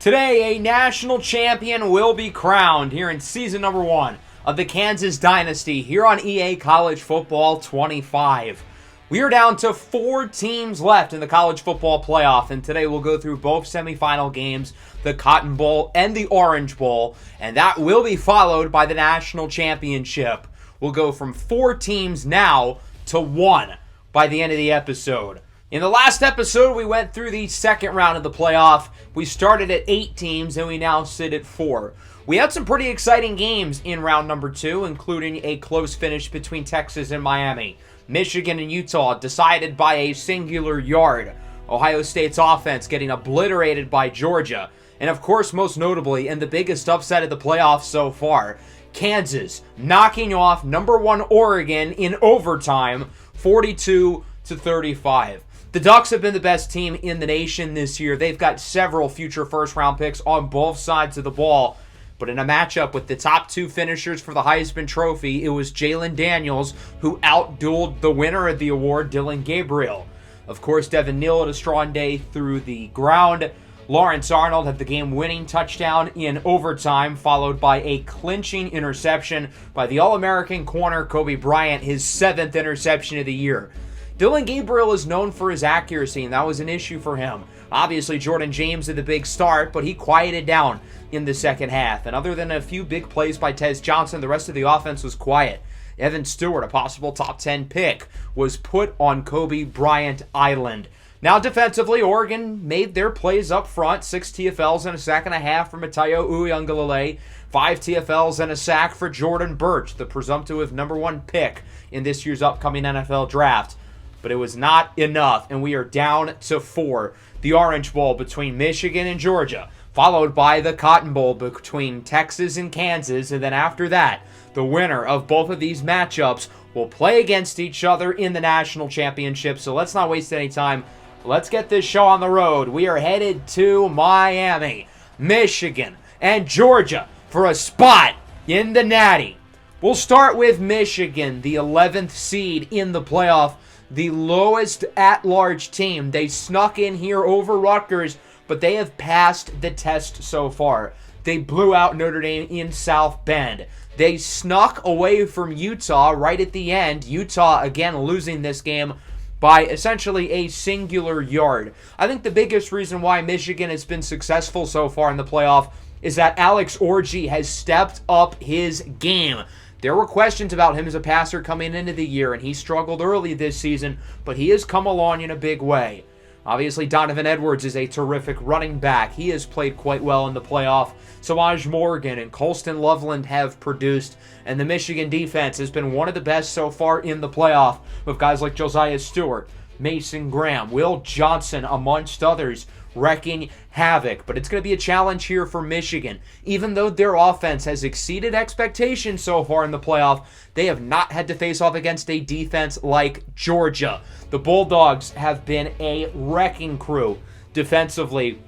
Today, a national champion will be crowned here in season number 1 of the Kansas Dynasty here on EA College Football 25. We are down to 4 teams left in the college football playoff, and today we'll go through both semifinal games, the Cotton Bowl and the Orange Bowl, and that will be followed by the national championship. We'll go from 4 teams now to 1 by the end of the episode. In the last episode, we went through the second round of the playoff. We started at 8 teams, and we now sit at 4. We had some pretty exciting games in round number 2, including a close finish between Texas and Miami. Michigan and Utah decided by a singular yard. Ohio State's offense getting obliterated by Georgia. And of course, most notably, and the biggest upset of the playoffs so far, Kansas knocking off number 1 Oregon in overtime, 42-35. The Ducks have been the best team in the nation this year. They've got several future first-round picks on both sides of the ball. But in a matchup with the top 2 finishers for the Heisman Trophy, it was Jalen Daniels who outdueled the winner of the award, Dillon Gabriel. Of course, Devin Neal had a strong day through the ground. Lawrence Arnold had the game-winning touchdown in overtime, followed by a clinching interception by the All-American corner Kobe Bryant, his 7th interception of the year. Dillon Gabriel is known for his accuracy, and that was an issue for him. Obviously, Jordan James had the big start, but he quieted down in the second half. And other than a few big plays by Tez Johnson, the rest of the offense was quiet. Evan Stewart, a possible top 10 pick, was put on Kobe Bryant Island. Now defensively, Oregon made their plays up front. 6 TFLs and a sack and a half for Matayo Uiagalelei. 5 TFLs and a sack for Jordan Birch, the presumptive number 1 pick in this year's upcoming NFL draft. But it was not enough, and we are down to 4. The Orange Bowl between Michigan and Georgia, followed by the Cotton Bowl between Texas and Kansas, and then after that, the winner of both of these matchups will play against each other in the national championship. So let's not waste any time. Let's get this show on the road. We are headed to Miami, Michigan, and Georgia for a spot in the Natty. We'll start with Michigan, the 11th seed in the playoff. The lowest at-large team. They snuck in here over Rutgers, but they have passed the test so far. They blew out Notre Dame in South Bend. They snuck away from Utah right at the end. Utah, again, losing this game by essentially a singular yard. I think the biggest reason why Michigan has been successful so far in the playoff is that Alex Orji has stepped up his game. There were questions about him as a passer coming into the year, and he struggled early this season, but he has come along in a big way. Obviously, Donovan Edwards is a terrific running back. He has played quite well in the playoff. Samaj Morgan and Colston Loveland have produced, and the Michigan defense has been one of the best so far in the playoff, with guys like Josiah Stewart, Mason Graham, Will Johnson, amongst others, wrecking havoc. But it's going to be a challenge here for Michigan. Even though their offense has exceeded expectations so far in the playoff, they have not had to face off against a defense like Georgia. The Bulldogs have been a wrecking crew defensively.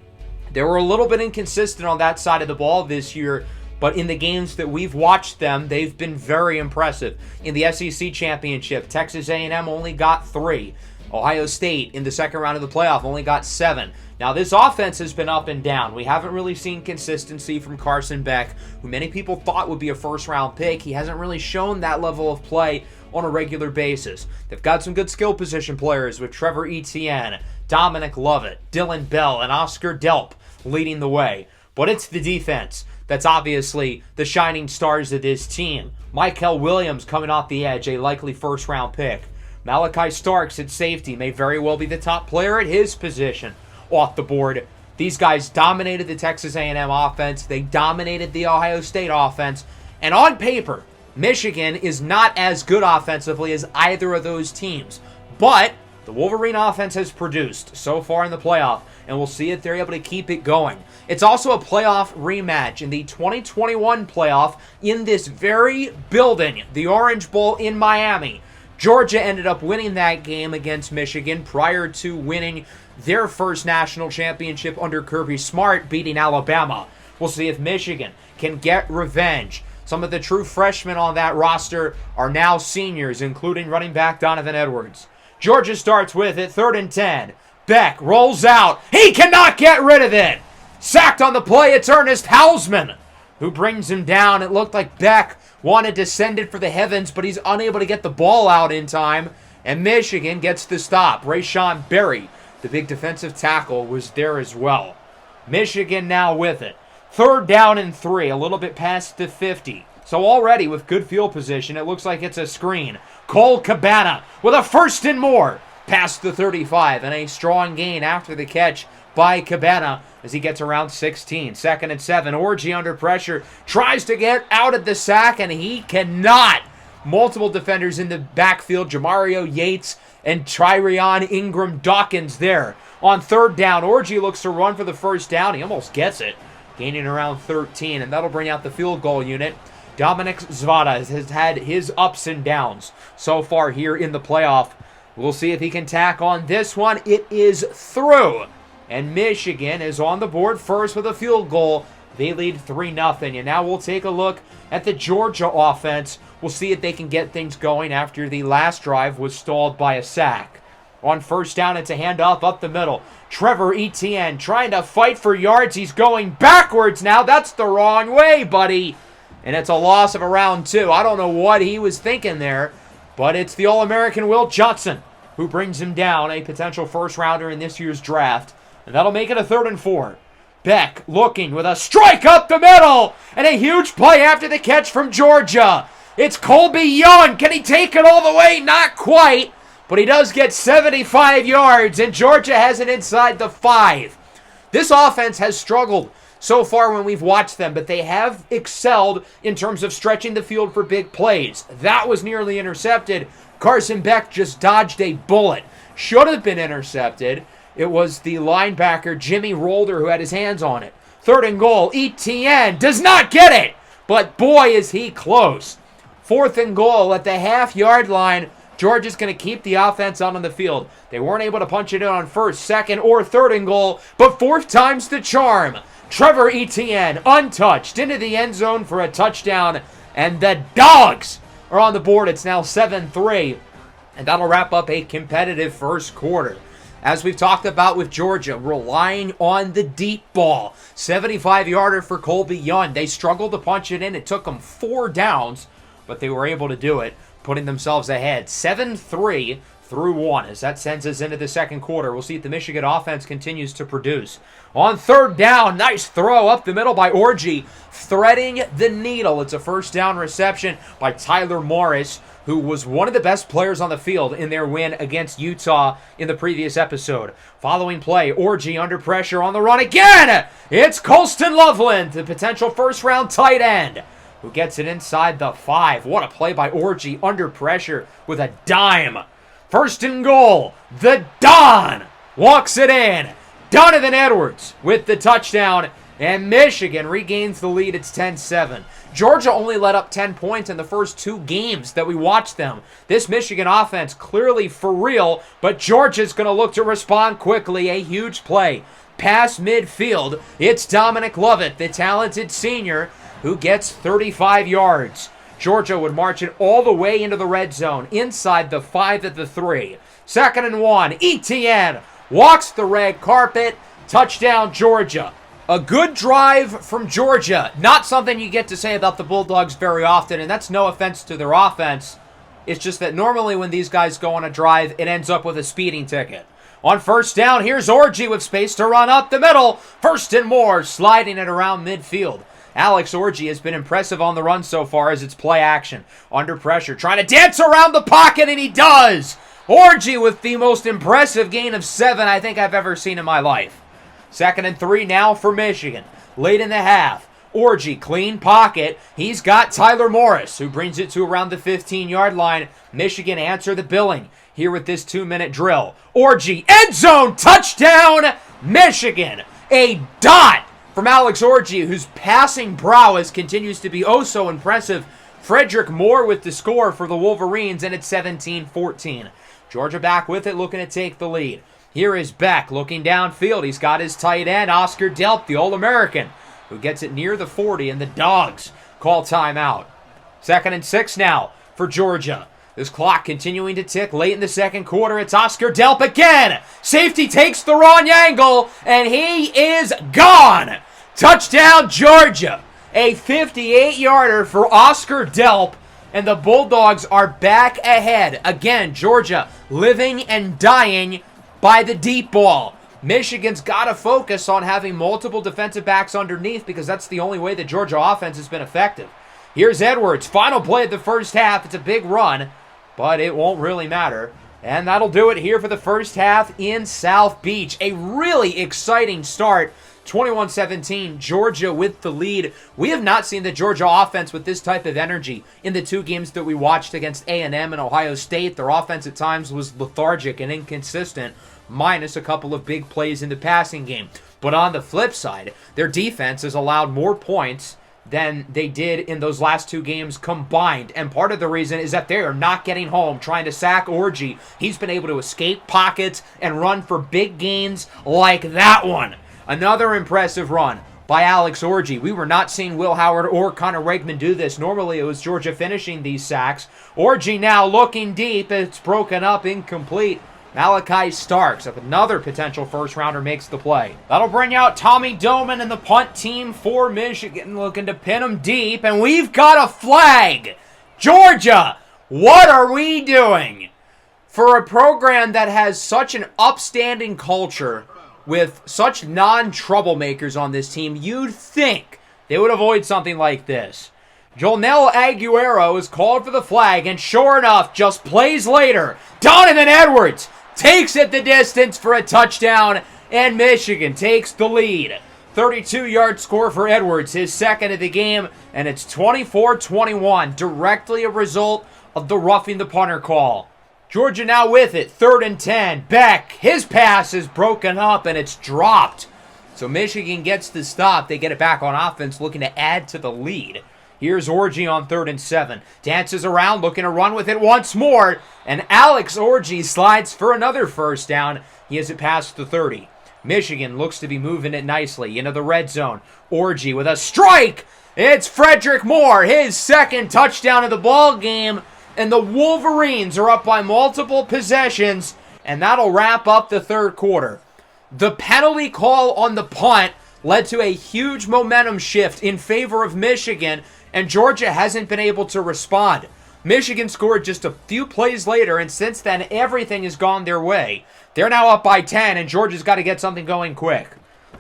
They were a little bit inconsistent on that side of the ball this year, but in the games that we've watched them, they've been very impressive. In the SEC Championship, Texas A&M only got 3. Ohio State in the second round of the playoff only got 7. Now, this offense has been up and down. We haven't really seen consistency from Carson Beck, who many people thought would be a first-round pick. He hasn't really shown that level of play on a regular basis. They've got some good skill position players with Trevor Etienne, Dominic Lovett, Dylan Bell, and Oscar Delp leading the way. But it's the defense that's obviously the shining stars of this team. Michael Williams coming off the edge, a likely first-round pick. Malachi Starks at safety may very well be the top player at his position off the board. These guys dominated the Texas A&M offense. They dominated the Ohio State offense. And on paper, Michigan is not as good offensively as either of those teams. But the Wolverine offense has produced so far in the playoff, and we'll see if they're able to keep it going. It's also a playoff rematch in the 2021 playoff in this very building, the Orange Bowl in Miami. Georgia ended up winning that game against Michigan prior to winning their first national championship under Kirby Smart, beating Alabama. We'll see if Michigan can get revenge. Some of the true freshmen on that roster are now seniors, including running back Donovan Edwards. Georgia starts with it, 3rd and 10. Beck rolls out. He cannot get rid of it. Sacked on the play, it's Ernest Hausman who brings him down. It looked like Beck wanted to send it for the heavens, but he's unable to get the ball out in time. And Michigan gets the stop. Rayshawn Berry, the big defensive tackle, was there as well. Michigan now with it. 3rd down and 3, a little bit past the 50. So already with good field position, it looks like it's a screen. Cole Cabana with a 1st and more past the 35, and a strong gain after the catch by Cabana as he gets around 16. 2nd and 7. Orji under pressure. Tries to get out of the sack, and he cannot. Multiple defenders in the backfield. Jamario Yates and Tyrion Ingram Dawkins there. On 3rd down, Orji looks to run for the 1st down. He almost gets it. Gaining around 13, and that'll bring out the field goal unit. Dominic Zvada has had his ups and downs so far here in the playoff. We'll see if he can tack on this one. It is through. And Michigan is on the board first with a field goal. They lead 3-0. And now we'll take a look at the Georgia offense. We'll see if they can get things going after the last drive was stalled by a sack. On 1st down, it's a handoff up the middle. Trevor Etienne trying to fight for yards. He's going backwards now. That's the wrong way, buddy. And it's a loss of around 2. I don't know what he was thinking there, but it's the All-American Will Johnson who brings him down, a potential 1st-rounder in this year's draft. And that'll make it a 3rd and 4. Beck looking with a strike up the middle, and a huge play after the catch from Georgia. It's Colby Young. Can he take it all the way? Not quite, but he does get 75 yards, and Georgia has it inside the 5. This offense has struggled so far when we've watched them, but they have excelled in terms of stretching the field for big plays. That was nearly intercepted. Carson Beck just dodged a bullet. Should have been intercepted. It was the linebacker, Jimmy Rolder, who had his hands on it. 3rd and goal. Etienne does not get it, but boy, is he close. 4th and goal at the half-yard line. Georgia's going to keep the offense out on the field. They weren't able to punch it in on 1st, 2nd, or 3rd and goal, but 4th time's the charm. Trevor Etienne, untouched, into the end zone for a touchdown, and the Dogs are on the board. It's now 7-3, and that'll wrap up a competitive 1st quarter. As we've talked about with Georgia, relying on the deep ball. 75-yarder for Colby Young. They struggled to punch it in. It took them 4 downs, but they were able to do it, putting themselves ahead. 7-3 through 1 as that sends us into the 2nd quarter. We'll see if the Michigan offense continues to produce. On 3rd down, nice throw up the middle by Orji, threading the needle. It's a 1st down reception by Tyler Morris, who was one of the best players on the field in their win against Utah in the previous episode. Following play, Orji under pressure on the run again. It's Colston Loveland, the potential 1st-round tight end, who gets it inside the 5. What a play by Orji under pressure with a dime. 1st and goal. The Don walks it in. Donovan Edwards with the touchdown, and Michigan regains the lead. It's 10-7. Georgia only let up 10 points in the first 2 games that we watched them. This Michigan offense clearly for real, but Georgia's going to look to respond quickly. A huge play past midfield. It's Dominic Lovett, the talented senior, who gets 35 yards. Georgia would march it all the way into the red zone, inside the 5 at the 3. 2nd and 1. Etienne walks the red carpet. Touchdown, Georgia. A good drive from Georgia. Not something you get to say about the Bulldogs very often, and that's no offense to their offense. It's just that normally when these guys go on a drive, it ends up with a speeding ticket. On 1st down, here's Orji with space to run up the middle. 1st and more, sliding it around midfield. Alex Orji has been impressive on the run so far as it's play action. Under pressure, trying to dance around the pocket, and he does! Orji with the most impressive gain of 7 I think I've ever seen in my life. 2nd and 3 now for Michigan. Late in the half. Orji, clean pocket. He's got Tyler Morris, who brings it to around the 15-yard line. Michigan answer the billing here with this 2-minute drill. Orji, end zone, touchdown, Michigan. A dot from Alex Orji, whose passing prowess continues to be oh so impressive. Frederick Moore with the score for the Wolverines, and it's 17-14. Georgia back with it, looking to take the lead. Here is Beck looking downfield. He's got his tight end, Oscar Delp, the All-American, who gets it near the 40, and the Dogs call timeout. 2nd and 6 now for Georgia. This clock continuing to tick late in the second quarter. It's Oscar Delp again. Safety takes the wrong angle, and he is gone. Touchdown, Georgia. A 58-yarder for Oscar Delp, and the Bulldogs are back ahead. Again, Georgia living and dying by the deep ball. Michigan's got to focus on having multiple defensive backs underneath because that's the only way the Georgia offense has been effective. Here's Edwards. Final play of the first half. It's a big run, but it won't really matter. And that'll do it here for the first half in South Beach. A really exciting start. 21-17, Georgia with the lead. We have not seen the Georgia offense with this type of energy in the two games that we watched against A&M and Ohio State. Their offense at times was lethargic and inconsistent, minus a couple of big plays in the passing game. But on the flip side, their defense has allowed more points than they did in those last two games combined. And part of the reason is that they are not getting home trying to sack Orji. He's been able to escape pockets and run for big gains like that one. Another impressive run by Alex Orji. We were not seeing Will Howard or Connor Regman do this. Normally it was Georgia finishing these sacks. Orji now looking deep. It's broken up, incomplete. Malachi Starks, if another potential first-rounder makes the play. That'll bring out Tommy Doman and the punt team for Michigan, looking to pin him deep, and we've got a flag! Georgia, what are we doing? For a program that has such an upstanding culture with such non-troublemakers on this team, you'd think they would avoid something like this. Jonel Aguero is called for the flag, and sure enough, just plays later, Donovan Edwards takes it the distance for a touchdown, and Michigan takes the lead. 32-yard score for Edwards, his second of the game, and it's 24-21, directly a result of the roughing the punter call. Georgia now with it, 3rd and 10. Beck, his pass is broken up, and it's dropped. So Michigan gets the stop. They get it back on offense, looking to add to the lead. Here's Orji on 3rd and 7. Dances around, looking to run with it once more. And Alex Orji slides for another first down. He has it past the 30. Michigan looks to be moving it nicely into the red zone. Orji with a strike. It's Frederick Moore, his second touchdown of the ball game. And the Wolverines are up by multiple possessions. And that'll wrap up the third quarter. The penalty call on the punt led to a huge momentum shift in favor of Michigan, and Georgia hasn't been able to respond. Michigan scored just a few plays later, and since then, everything has gone their way. They're now up by 10, and Georgia's got to get something going quick.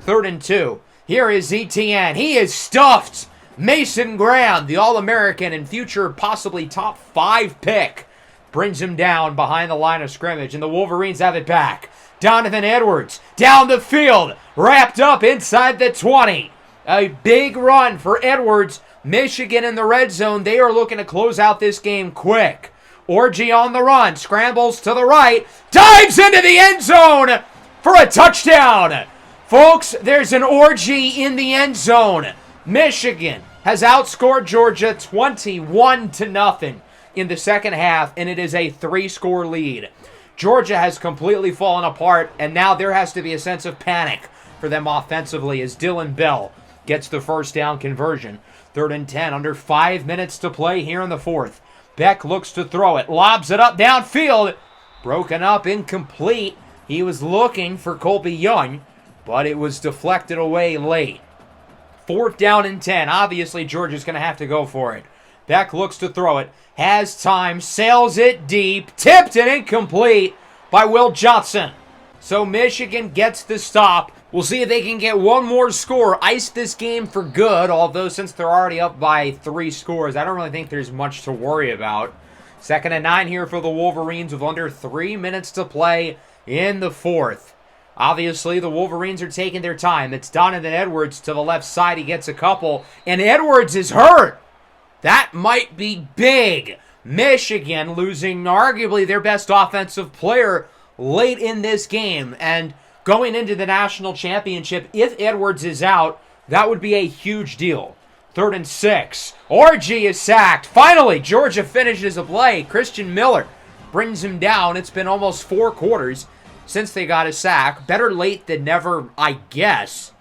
3rd and 2. Here is Etienne. He is stuffed. Mason Graham, the All-American and future possibly top 5 pick, brings him down behind the line of scrimmage, and the Wolverines have it back. Donovan Edwards down the field, wrapped up inside the 20. A big run for Edwards. Michigan in the red zone. They are looking to close out this game quick. Orji on the run, scrambles to the right, dives into the end zone for a touchdown. Folks, there's an Orji in the end zone. Michigan has outscored Georgia 21-0 in the second half, and it is a 3-score lead. Georgia has completely fallen apart, and now there has to be a sense of panic for them offensively as Dylan Bell gets the first down conversion. 3rd and 10, under 5 minutes to play here in the fourth. Beck looks to throw it, lobs it up downfield. Broken up, incomplete. He was looking for Colby Young, but it was deflected away late. 4th down and 10. Obviously, Georgia's going to have to go for it. Beck looks to throw it, has time, sails it deep, tipped and incomplete by Will Johnson. So Michigan gets the stop. We'll see if they can get one more score, ice this game for good, although since they're already up by 3 scores, I don't really think there's much to worry about. 2nd and 9 here for the Wolverines with under 3 minutes to play in the fourth. Obviously, the Wolverines are taking their time. It's Donovan Edwards to the left side. He gets a couple, and Edwards is hurt. That might be big. Michigan losing arguably their best offensive player late in this game. And going into the national championship, if Edwards is out, that would be a huge deal. 3rd and 6. Orji is sacked. Finally, Georgia finishes a play. Christian Miller brings him down. It's been almost 4 quarters since they got a sack. Better late than never, I guess.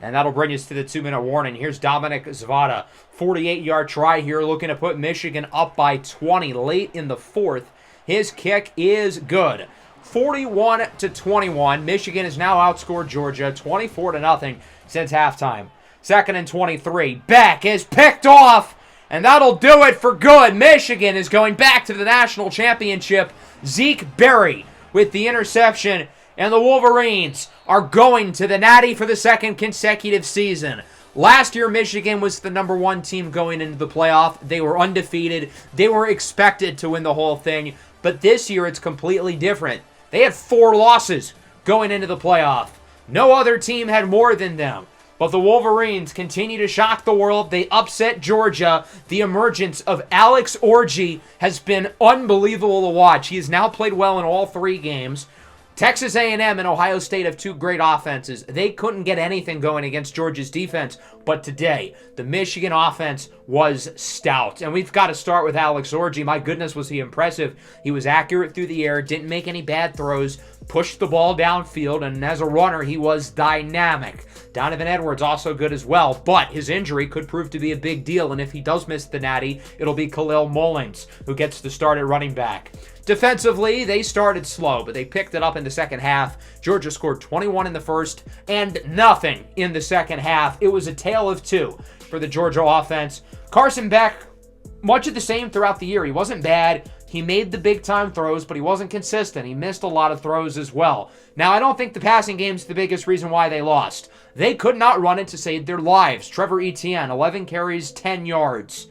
And that'll bring us to the 2-minute warning. Here's Dominic Zvada. 48-yard try here, looking to put Michigan up by 20 late in the fourth. His kick is good. 41-21. Michigan has now outscored Georgia 24-0 since halftime. 2nd and 23. Beck is picked off, and that'll do it for good. Michigan is going back to the national championship. Zeke Berry with the interception, and the Wolverines are going to the Natty for the second consecutive season. Last year, Michigan was the number 1 team going into the playoff. They were undefeated. They were expected to win the whole thing. But this year, it's completely different. They had 4 losses going into the playoff. No other team had more than them. But the Wolverines continue to shock the world. They upset Georgia. The emergence of Alex Orji has been unbelievable to watch. He has now played well in all 3 games. Texas A&M and Ohio State have 2 great offenses. They couldn't get anything going against Georgia's defense. But today, the Michigan offense was stout. And we've got to start with Alex Orji. My goodness, was he impressive. He was accurate through the air, didn't make any bad throws, pushed the ball downfield, and as a runner, he was dynamic. Donovan Edwards also good as well, but his injury could prove to be a big deal, and if he does miss the Natty, it'll be Khalil Mullins who gets the start at running back. Defensively, they started slow, but they picked it up in the second half. Georgia scored 21 in the first and nothing in the second half. It was a tale of 2 for the Georgia offense. Carson Beck, much of the same throughout the year. He wasn't bad. He made the big-time throws, but he wasn't consistent. He missed a lot of throws as well. Now, I don't think the passing game's the biggest reason why they lost. They could not run it to save their lives. Trevor Etienne, 11 carries, 10 yards.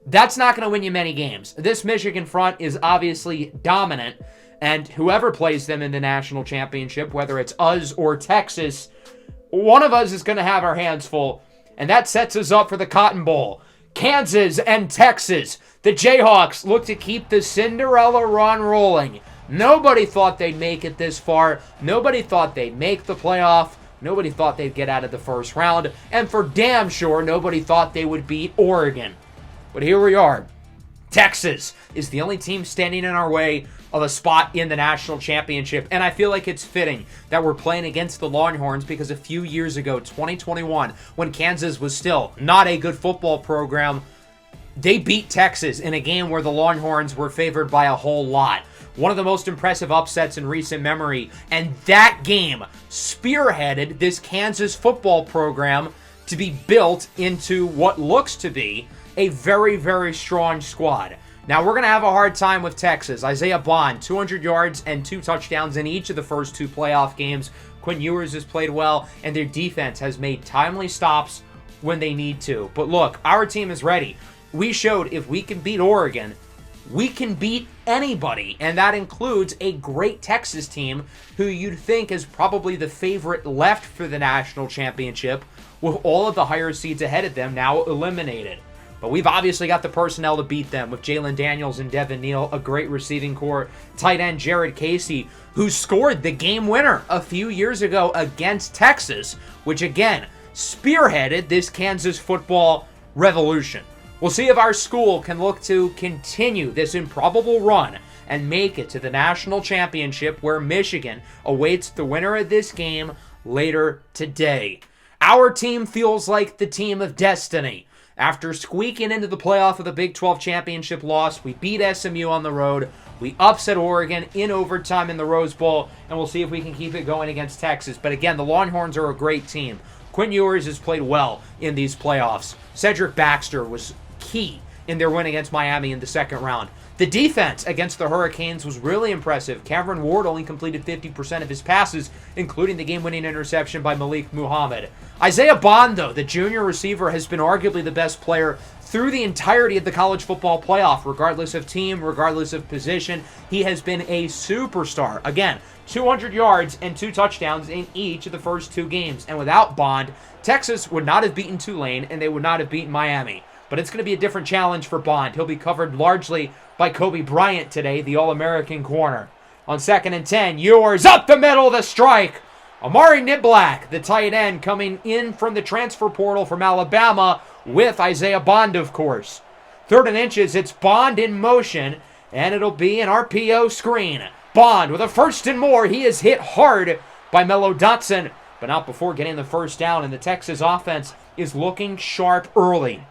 That's not going to win you many games. This Michigan front is obviously dominant, and whoever plays them in the national championship, whether it's us or Texas, one of us is going to have our hands full, and that sets us up for the Cotton Bowl. Kansas and Texas. The Jayhawks look to keep the Cinderella run rolling. Nobody thought they'd make it this far. Nobody thought they'd make the playoff. Nobody thought they'd get out of the first round. And for damn sure, nobody thought they would beat Oregon. But here we are. Texas is the only team standing in our way of a spot in the national championship. And I feel like it's fitting that we're playing against the Longhorns because a few years ago, 2021, when Kansas was still not a good football program, they beat Texas in a game where the Longhorns were favored by a whole lot. One of the most impressive upsets in recent memory. And that game spearheaded this Kansas football program to be built into what looks to be a very, very strong squad. Now, we're going to have a hard time with Texas. Isaiah Bond, 200 yards and 2 touchdowns in each of the first 2 playoff games. Quinn Ewers has played well, and their defense has made timely stops when they need to. But look, our team is ready. We showed if we can beat Oregon, we can beat anybody, and that includes a great Texas team who you'd think is probably the favorite left for the national championship, with all of the higher seeds ahead of them now eliminated. But we've obviously got the personnel to beat them with Jalen Daniels and Devin Neal, a great receiving core, tight end Jared Casey, who scored the game winner a few years ago against Texas, which again spearheaded this Kansas football revolution. We'll see if our school can look to continue this improbable run and make it to the national championship where Michigan awaits the winner of this game later today. Our team feels like the team of destiny. After squeaking into the playoff with a Big 12 championship loss, we beat SMU on the road. We upset Oregon in overtime in the Rose Bowl, and we'll see if we can keep it going against Texas. But again, the Longhorns are a great team. Quinn Ewers has played well in these playoffs. Cedric Baxter was key in their win against Miami in the second round. The defense against the Hurricanes was really impressive. Cameron Ward only completed 50% of his passes, including the game-winning interception by Malik Muhammad. Isaiah Bond, though, the junior receiver, has been arguably the best player through the entirety of the college football playoff, regardless of team, regardless of position. He has been a superstar. Again, 200 yards and 2 touchdowns in each of the first 2 games. And without Bond, Texas would not have beaten Tulane, and they would not have beaten Miami. But it's going to be a different challenge for Bond. He'll be covered largely by Kobe Bryant today, the All-American corner. On 2nd and 10, Ewers up the middle of the strike. Amari Niblack, the tight end, coming in from the transfer portal from Alabama with Isaiah Bond, of course. 3rd and inches, it's Bond in motion, and it'll be an RPO screen. Bond with a 1st and more. He is hit hard by Mello Dotson, but not before getting the first down, and the Texas offense is looking sharp early.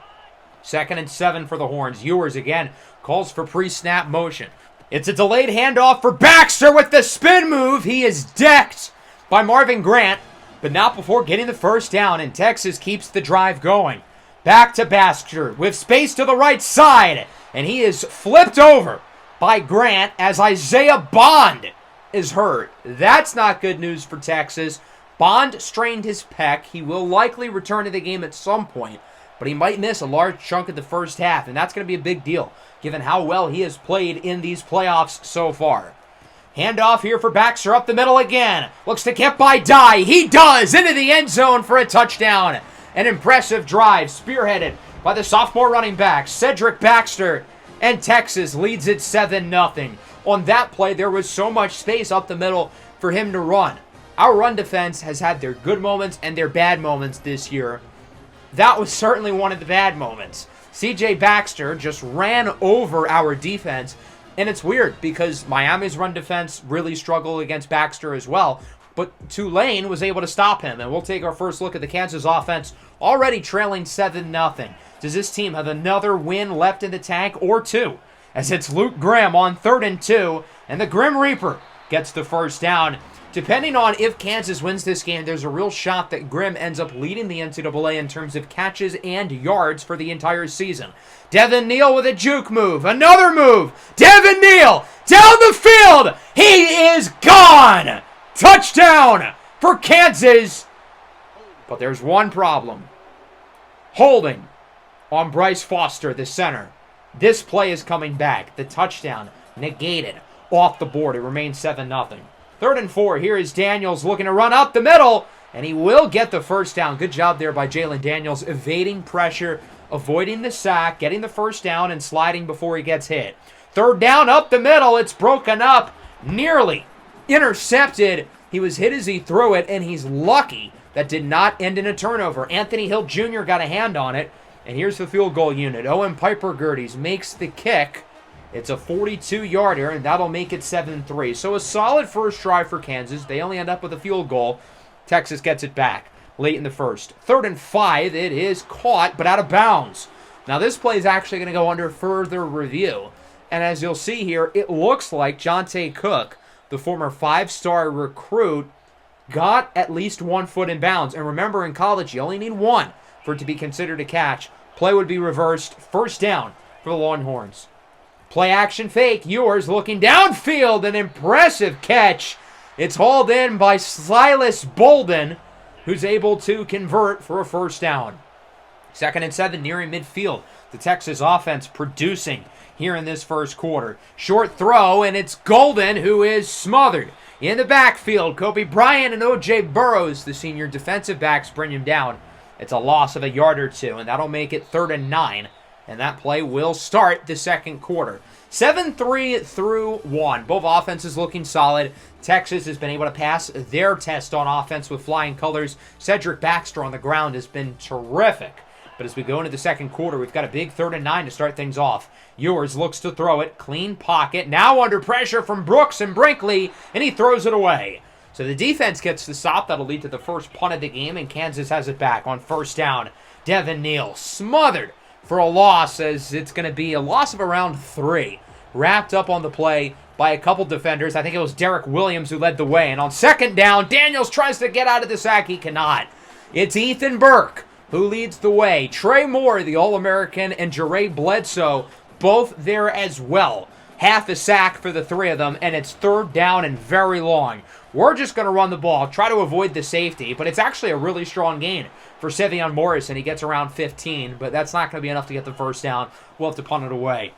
2nd and 7 for the Horns. Ewers again calls for pre-snap motion. It's a delayed handoff for Baxter with the spin move. He is decked by Marvin Grant, but not before getting the first down, and Texas keeps the drive going. Back to Baxter with space to the right side, and he is flipped over by Grant as Isaiah Bond is hurt. That's not good news for Texas. Bond strained his pec. He will likely return to the game at some point, but he might miss a large chunk of the first half, and that's going to be a big deal, given how well he has played in these playoffs so far. Handoff here for Baxter up the middle again. Looks to get by Dye. He does! Into the end zone for a touchdown. An impressive drive spearheaded by the sophomore running back, Cedric Baxter, and Texas leads it 7-0. On that play, there was so much space up the middle for him to run. Our run defense has had their good moments and their bad moments this year. That was certainly one of the bad moments. C.J. Baxter just ran over our defense, and it's weird because Miami's run defense really struggled against Baxter as well, but Tulane was able to stop him, and we'll take our first look at the Kansas offense already trailing 7-0. Does this team have another win left in the tank or two? As it's Luke Grimm on 3rd and 2, and the Grim Reaper gets the first down. Depending on if Kansas wins this game, there's a real shot that Grimm ends up leading the NCAA in terms of catches and yards for the entire season. Devin Neal with a juke move. Another move. Devin Neal down the field. He is gone. Touchdown for Kansas. But there's one problem. Holding on Bryce Foster, the center. This play is coming back. The touchdown negated off the board. It remains 7-0. 3rd and 4. Here is Daniels looking to run up the middle, and he will get the first down. Good job there by Jalen Daniels, evading pressure, avoiding the sack, getting the first down, and sliding before he gets hit. 3rd down up the middle. It's broken up, nearly intercepted. He was hit as he threw it, and he's lucky that did not end in a turnover. Anthony Hill Jr. got a hand on it, and here's the field goal unit. Owen Piper-Gerdes makes the kick. It's a 42-yarder, and that'll make it 7-3. So a solid first drive for Kansas. They only end up with a field goal. Texas gets it back late in the first. 3rd and 5. It is caught, but out of bounds. Now, this play is actually going to go under further review. And as you'll see here, it looks like Jonte Cook, the former 5-star recruit, got at least 1 foot in bounds. And remember, in college, you only need 1 for it to be considered a catch. Play would be reversed. First down for the Longhorns. Play action fake. Ewers looking downfield. An impressive catch. It's hauled in by Silas Bolden, who's able to convert for a first down. 2nd and 7 nearing midfield. The Texas offense producing here in this first quarter. Short throw, and it's Golden who is smothered. In the backfield, Kobe Bryant and O.J. Burrows, the senior defensive backs, bring him down. It's a loss of a yard or two, and that'll make it 3rd and 9. And that play will start the second quarter. 7-3 through 1. Both offenses looking solid. Texas has been able to pass their test on offense with flying colors. Cedric Baxter on the ground has been terrific. But as we go into the second quarter, we've got a big 3rd and 9 to start things off. Ewers looks to throw it. Clean pocket. Now under pressure from Brooks and Brinkley, and he throws it away. So the defense gets the stop. That'll lead to the first punt of the game, and Kansas has it back on first down. Devin Neal smothered for a loss, as it's going to be a loss of around 3. Wrapped up on the play by a couple defenders. I think it was Derek Williams who led the way. And on second down, Daniels tries to get out of the sack. He cannot. It's Ethan Burke who leads the way. Trey Moore, the All-American, and Jere Bledsoe, both there as well. Half a sack for the 3 of them, and it's 3rd down and very long. We're just going to run the ball, try to avoid the safety, but it's actually a really strong gain for Sevion Morris, and he gets around 15, but that's not going to be enough to get the first down. We'll have to punt it away.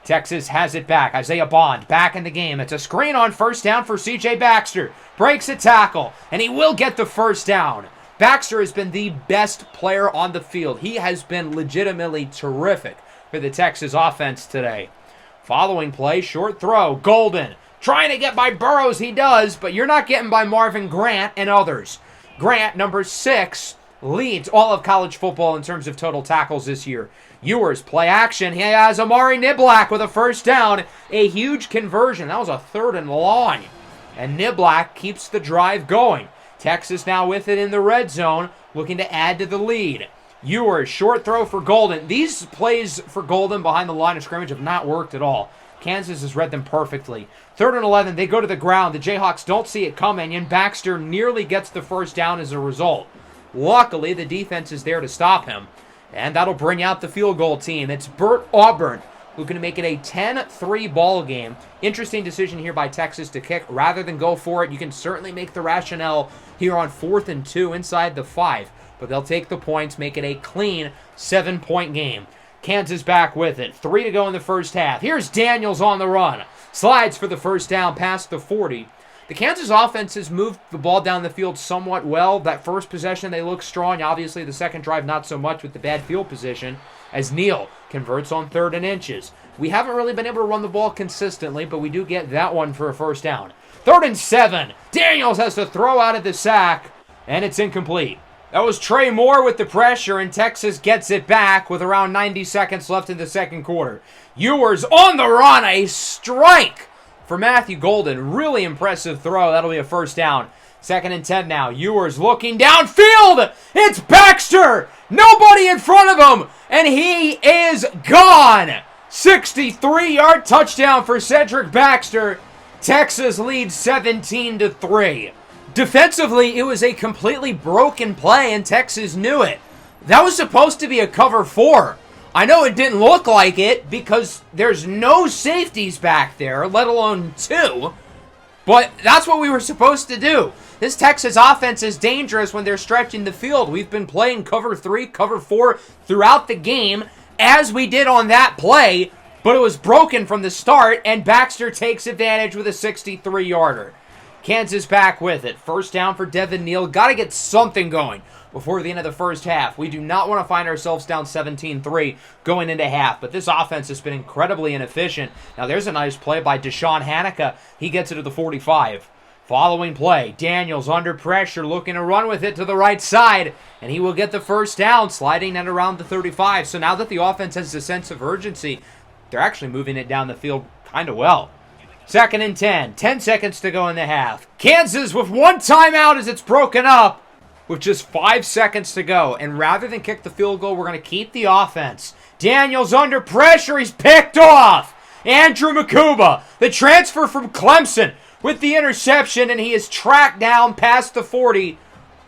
Texas has it back. Isaiah Bond back in the game. It's a screen on first down for C.J. Baxter. Breaks a tackle, and he will get the first down. Baxter has been the best player on the field. He has been legitimately terrific for the Texas offense today. Following play, short throw. Golden trying to get by Burrows. He does, but you're not getting by Marvin Grant and others. Grant, number 6, leads all of college football in terms of total tackles this year. Ewers, play action. He has Amari Niblack with a first down. A huge conversion. That was a 3rd and long. And Niblack keeps the drive going. Texas now with it in the red zone, looking to add to the lead. Ewers, short throw for Golden. These plays for Golden behind the line of scrimmage have not worked at all. Kansas has read them perfectly. 3rd and 11, they go to the ground. The Jayhawks don't see it coming, and Baxter nearly gets the first down as a result. Luckily, the defense is there to stop him, and that'll bring out the field goal team. It's Burt Auburn who's going to make it a 10-3 ball game. Interesting decision here by Texas to kick rather than go for it. You can certainly make the rationale here on 4th and 2 inside the 5, but they'll take the points, make it a clean 7-point game. Kansas back with it. 3 to go in the first half. Here's Daniels on the run. Slides for the first down past the 40. The Kansas offense has moved the ball down the field somewhat well. That first possession, they look strong. Obviously, the second drive, not so much with the bad field position, as Neal converts on 3rd and inches. We haven't really been able to run the ball consistently, but we do get that one for a first down. 3rd and 7. Daniels has to throw out of the sack, and it's incomplete. That was Trey Moore with the pressure, and Texas gets it back with around 90 seconds left in the second quarter. Ewers on the run, a strike for Matthew Golden. Really impressive throw. That'll be a first down. 2nd and 10 now. Ewers looking downfield. It's Baxter. Nobody in front of him, and he is gone. 63-yard touchdown for Cedric Baxter. Texas leads 17-3. Defensively, it was a completely broken play, and Texas knew it. That was supposed to be a cover 4. I know it didn't look like it because there's no safeties back there, let alone 2. But that's what we were supposed to do. This Texas offense is dangerous when they're stretching the field. We've been playing cover 3, cover 4 throughout the game, as we did on that play, but it was broken from the start, and Baxter takes advantage with a 63-yarder. Kansas back with it. First down for Devin Neal. Got to get something going before the end of the first half. We do not want to find ourselves down 17-3 going into half, but this offense has been incredibly inefficient. Now there's a nice play by Deshaun Hanukkah. He gets it to the 45. Following play, Daniels under pressure, looking to run with it to the right side, and he will get the first down, sliding at around the 35. So now that the offense has a sense of urgency, they're actually moving it down the field kind of well. 2nd and 10. 10 seconds to go in the half. Kansas with one timeout as it's broken up with just 5 seconds to go. And rather than kick the field goal, we're going to keep the offense. Daniels under pressure. He's picked off. Andrew Makuba, the transfer from Clemson, with the interception, and he is tracked down past the 40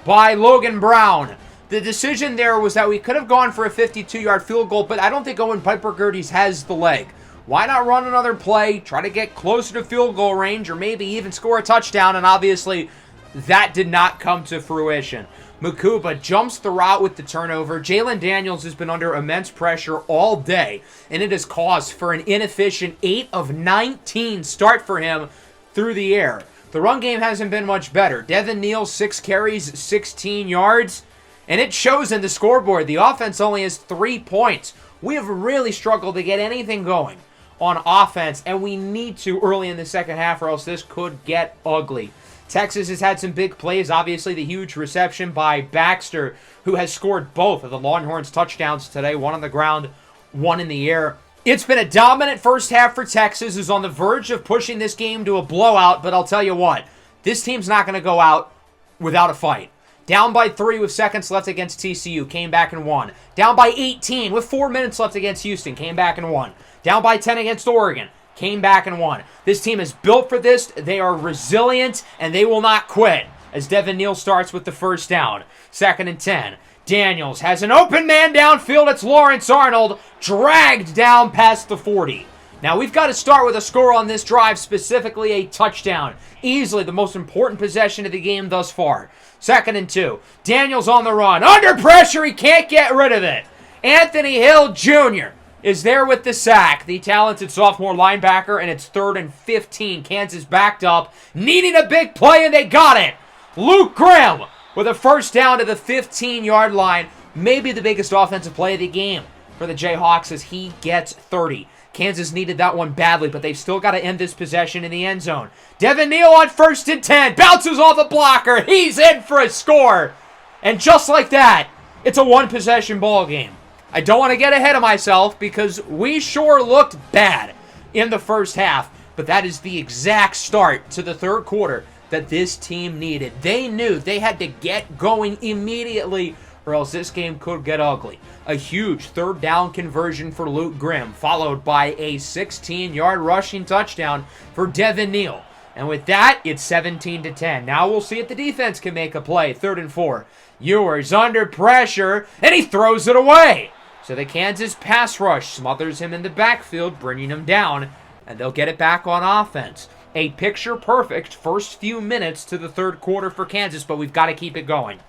by Logan Brown. The decision there was that we could have gone for a 52-yard field goal, but I don't think Owen Piper-Gerdes has the leg. Why not run another play, try to get closer to field goal range, or maybe even score a touchdown? And obviously, that did not come to fruition. Makuba jumps the route with the turnover. Jalen Daniels has been under immense pressure all day, and it has caused for an inefficient 8 of 19 start for him through the air. The run game hasn't been much better. Devin Neal, 6 carries, 16 yards, and it shows in the scoreboard. The offense only has 3 points. We have really struggled to get anything going on offense, and we need to early in the second half, or else this could get ugly. Texas has had some big plays. Obviously, the huge reception by Baxter, who has scored both of the Longhorns' touchdowns today, one on the ground, one in the air. It's been a dominant first half for Texas, who's on the verge of pushing this game to a blowout, but I'll tell you what, this team's not going to go out without a fight. Down by 3 with seconds left against TCU, came back and won. Down by 18 with 4 minutes left against Houston, came back and won. Down by 10 against Oregon, came back and won. This team is built for this. They are resilient, and they will not quit, as Devin Neal starts with the first down. 2nd and 10. Daniels has an open man downfield. It's Lawrence Arnold, dragged down past the 40. Now, we've got to start with a score on this drive, specifically a touchdown. Easily the most important possession of the game thus far. 2nd and 2. Daniels on the run. Under pressure, he can't get rid of it. Anthony Hill Jr. is there with the sack, the talented sophomore linebacker, and it's 3rd and 15. Kansas backed up, needing a big play, and they got it. Luke Graham with a first down to the 15-yard line. Maybe the biggest offensive play of the game for the Jayhawks as he gets 30. Kansas needed that one badly, but they've still got to end this possession in the end zone. Devin Neal on 1st and 10. Bounces off a blocker. He's in for a score. And just like that, it's a one-possession ball game. I don't want to get ahead of myself because we sure looked bad in the first half, but that is the exact start to the third quarter. that this team needed. They knew they had to get going immediately or else this game could get ugly. A huge third down conversion for Luke Grimm, followed by a 16-yard rushing touchdown for Devin Neal. And with that, it's 17-10. Now we'll see if the defense can make a play. 3rd and 4. Ewers under pressure, and he throws it away. So the Kansas pass rush smothers him in the backfield, bringing him down, and they'll get it back on offense. A picture-perfect first few minutes to the third quarter for Kansas, but we've got to keep it going.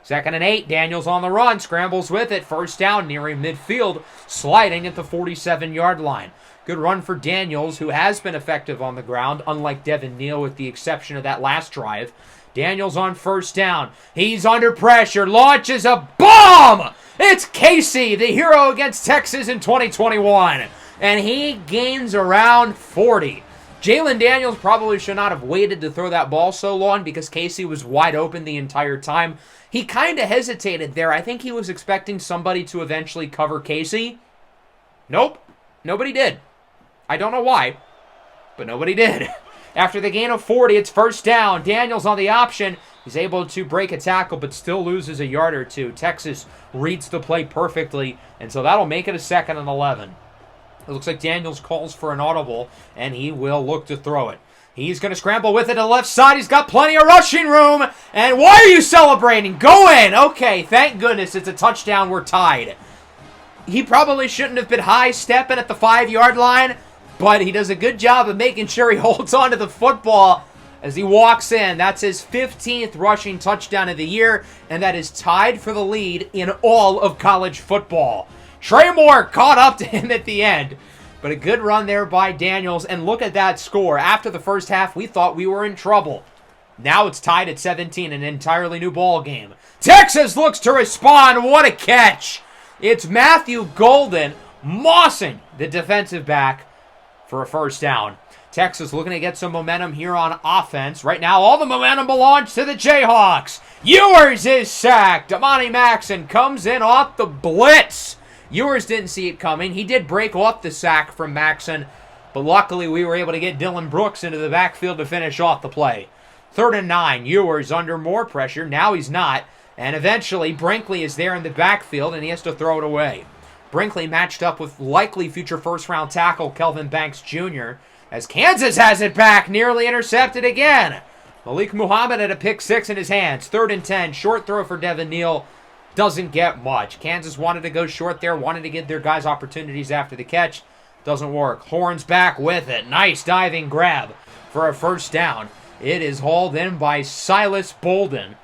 2nd and 8, Daniels on the run, scrambles with it, first down nearing midfield, sliding at the 47-yard line. Good run for Daniels, who has been effective on the ground, unlike Devin Neal with the exception of that last drive. Daniels on first down. He's under pressure, launches a bomb! It's Casey, the hero against Texas in 2021. And he gains around 40. Jalen Daniels probably should not have waited to throw that ball so long because Casey was wide open the entire time. He kind of hesitated there. I think he was expecting somebody to eventually cover Casey. Nope. Nobody did. I don't know why, but nobody did. After the gain of 40, it's first down. Daniels on the option. He's able to break a tackle, but still loses a yard or two. Texas reads the play perfectly, and so that'll make it a 2nd and 11. It looks like Daniels calls for an audible, and he will look to throw it. He's going to scramble with it to the left side. He's got plenty of rushing room. And why are you celebrating? Go in. Okay, thank goodness it's a touchdown. We're tied. He probably shouldn't have been high-stepping at the 5-yard line, but he does a good job of making sure he holds on to the football as he walks in. That's his 15th rushing touchdown of the year, and that is tied for the lead in all of college football. Trey Moore caught up to him at the end. But a good run there by Daniels, and look at that score. After the first half, we thought we were in trouble. Now it's tied at 17, an entirely new ball game. Texas looks to respond. What a catch. It's Matthew Golden mossing the defensive back for a first down. Texas looking to get some momentum here on offense. Right now, all the momentum belongs to the Jayhawks. Ewers is sacked. Amani Maxson comes in off the blitz. Ewers didn't see it coming. He did break off the sack from Maxson, but luckily we were able to get Dylan Brooks into the backfield to finish off the play. 3rd and 9. Ewers under more pressure. Now he's not. And eventually Brinkley is there in the backfield, and he has to throw it away. Brinkley matched up with likely future first-round tackle Kelvin Banks Jr. as Kansas has it back, nearly intercepted again. Malik Muhammad had a pick 6 in his hands. 3rd and 10. Short throw for Devin Neal. Doesn't get much. Kansas wanted to go short there, wanted to give their guys opportunities after the catch. Doesn't work. Horns back with it. Nice diving grab for a first down. It is hauled in by Silas Bolden.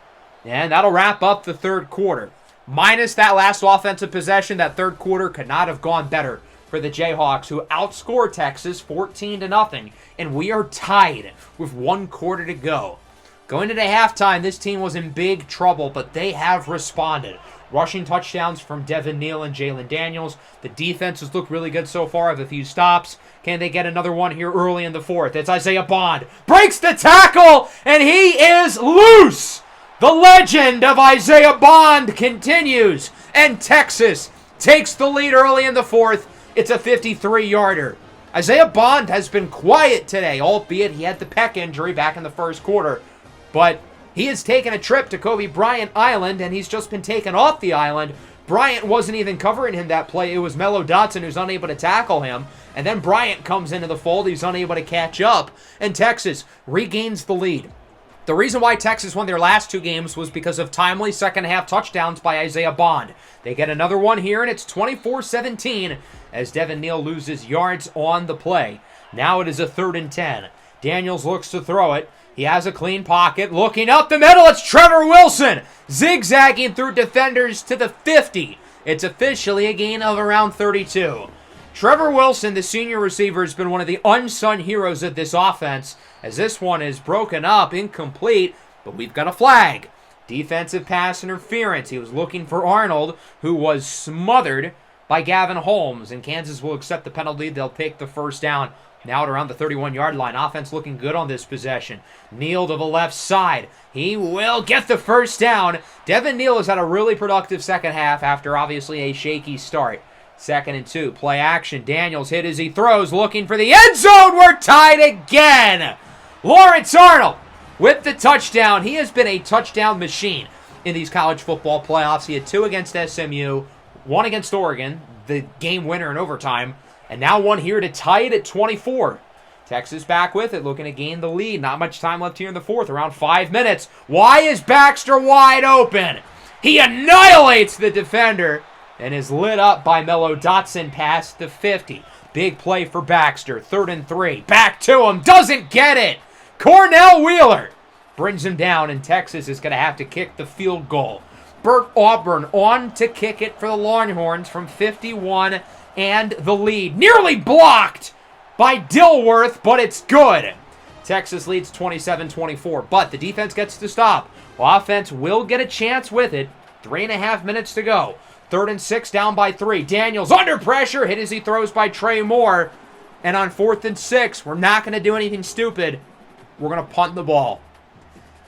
And that'll wrap up the third quarter. Minus that last offensive possession, that third quarter could not have gone better for the Jayhawks, who outscored Texas 14-0. And we are tied with 1 quarter to go. Going into halftime, this team was in big trouble, but they have responded. Rushing touchdowns from Devin Neal and Jalen Daniels. The defense has looked really good so far with a few stops. Can they get another one here early in the fourth? It's Isaiah Bond. Breaks the tackle, and he is loose. The legend of Isaiah Bond continues, and Texas takes the lead early in the fourth. It's a 53-yarder. Isaiah Bond has been quiet today, albeit he had the pec injury back in the first quarter. But he has taken a trip to Kobe Bryant Island, and he's just been taken off the island. Bryant wasn't even covering him that play. It was Mello Dotson who's unable to tackle him. And then Bryant comes into the fold. He's unable to catch up. And Texas regains the lead. The reason why Texas won their last 2 games was because of timely second-half touchdowns by Isaiah Bond. They get another one here, and it's 24-17 as Devin Neal loses yards on the play. Now it is a 3rd and 10. Daniels looks to throw it. He has a clean pocket. Looking up the middle, it's Trevor Wilson. Zigzagging through defenders to the 50. It's officially a gain of around 32. Trevor Wilson, the senior receiver, has been one of the unsung heroes of this offense, as this one is broken up, incomplete, but we've got a flag. Defensive pass interference. He was looking for Arnold, who was smothered by Gavin Holmes, and Kansas will accept the penalty. They'll take the first down. Now at around the 31-yard line. Offense looking good on this possession. Neal to the left side. He will get the first down. Devin Neal has had a really productive second half after obviously a shaky start. 2nd and 2. Play action. Daniels hit as he throws. Looking for the end zone. We're tied again. Lawrence Arnold with the touchdown. He has been a touchdown machine in these college football playoffs. He had 2 against SMU, 1 against Oregon, the game winner in overtime, and now 1 here to tie it at 24. Texas back with it, looking to gain the lead. Not much time left here in the fourth, around 5 minutes. Why is Baxter wide open? He annihilates the defender and is lit up by Mello Dotson past the 50. Big play for Baxter, 3rd and 3. Back to him, doesn't get it. Cornell Wheeler brings him down, and Texas is going to have to kick the field goal. Burt Auburn on to kick it for the Longhorns from 51, and the lead nearly blocked by Dilworth, but it's good. Texas leads 27-24, but the defense gets to stop. Offense will get a chance with it. 3.5 minutes to go. 3rd and 6, down by 3. Daniels under pressure, hit as he throws by Trey Moore. And on 4th and 6, we're not going to do anything stupid. We're going to punt the ball.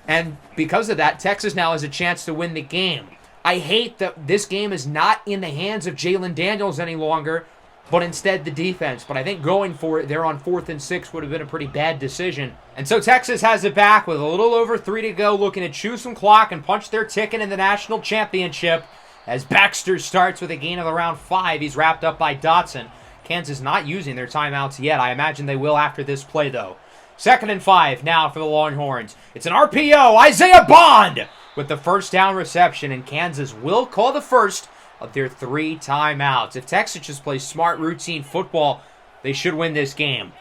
And because of that, Texas now has a chance to win the game. I hate that this game is not in the hands of Jalen Daniels any longer, but instead the defense. But I think going for it there on 4th and 6 would have been a pretty bad decision. And so Texas has it back with a little over 3 to go, looking to chew some clock and punch their ticket in the national championship. As Baxter starts with a gain of around 5, he's wrapped up by Dotson. Kansas not using their timeouts yet. I imagine they will after this play, though. 2nd and 5 now for the Longhorns. It's an RPO. Isaiah Bond with the first down reception, and Kansas will call the first of their 3 timeouts. If Texas just plays smart routine football, they should win this game.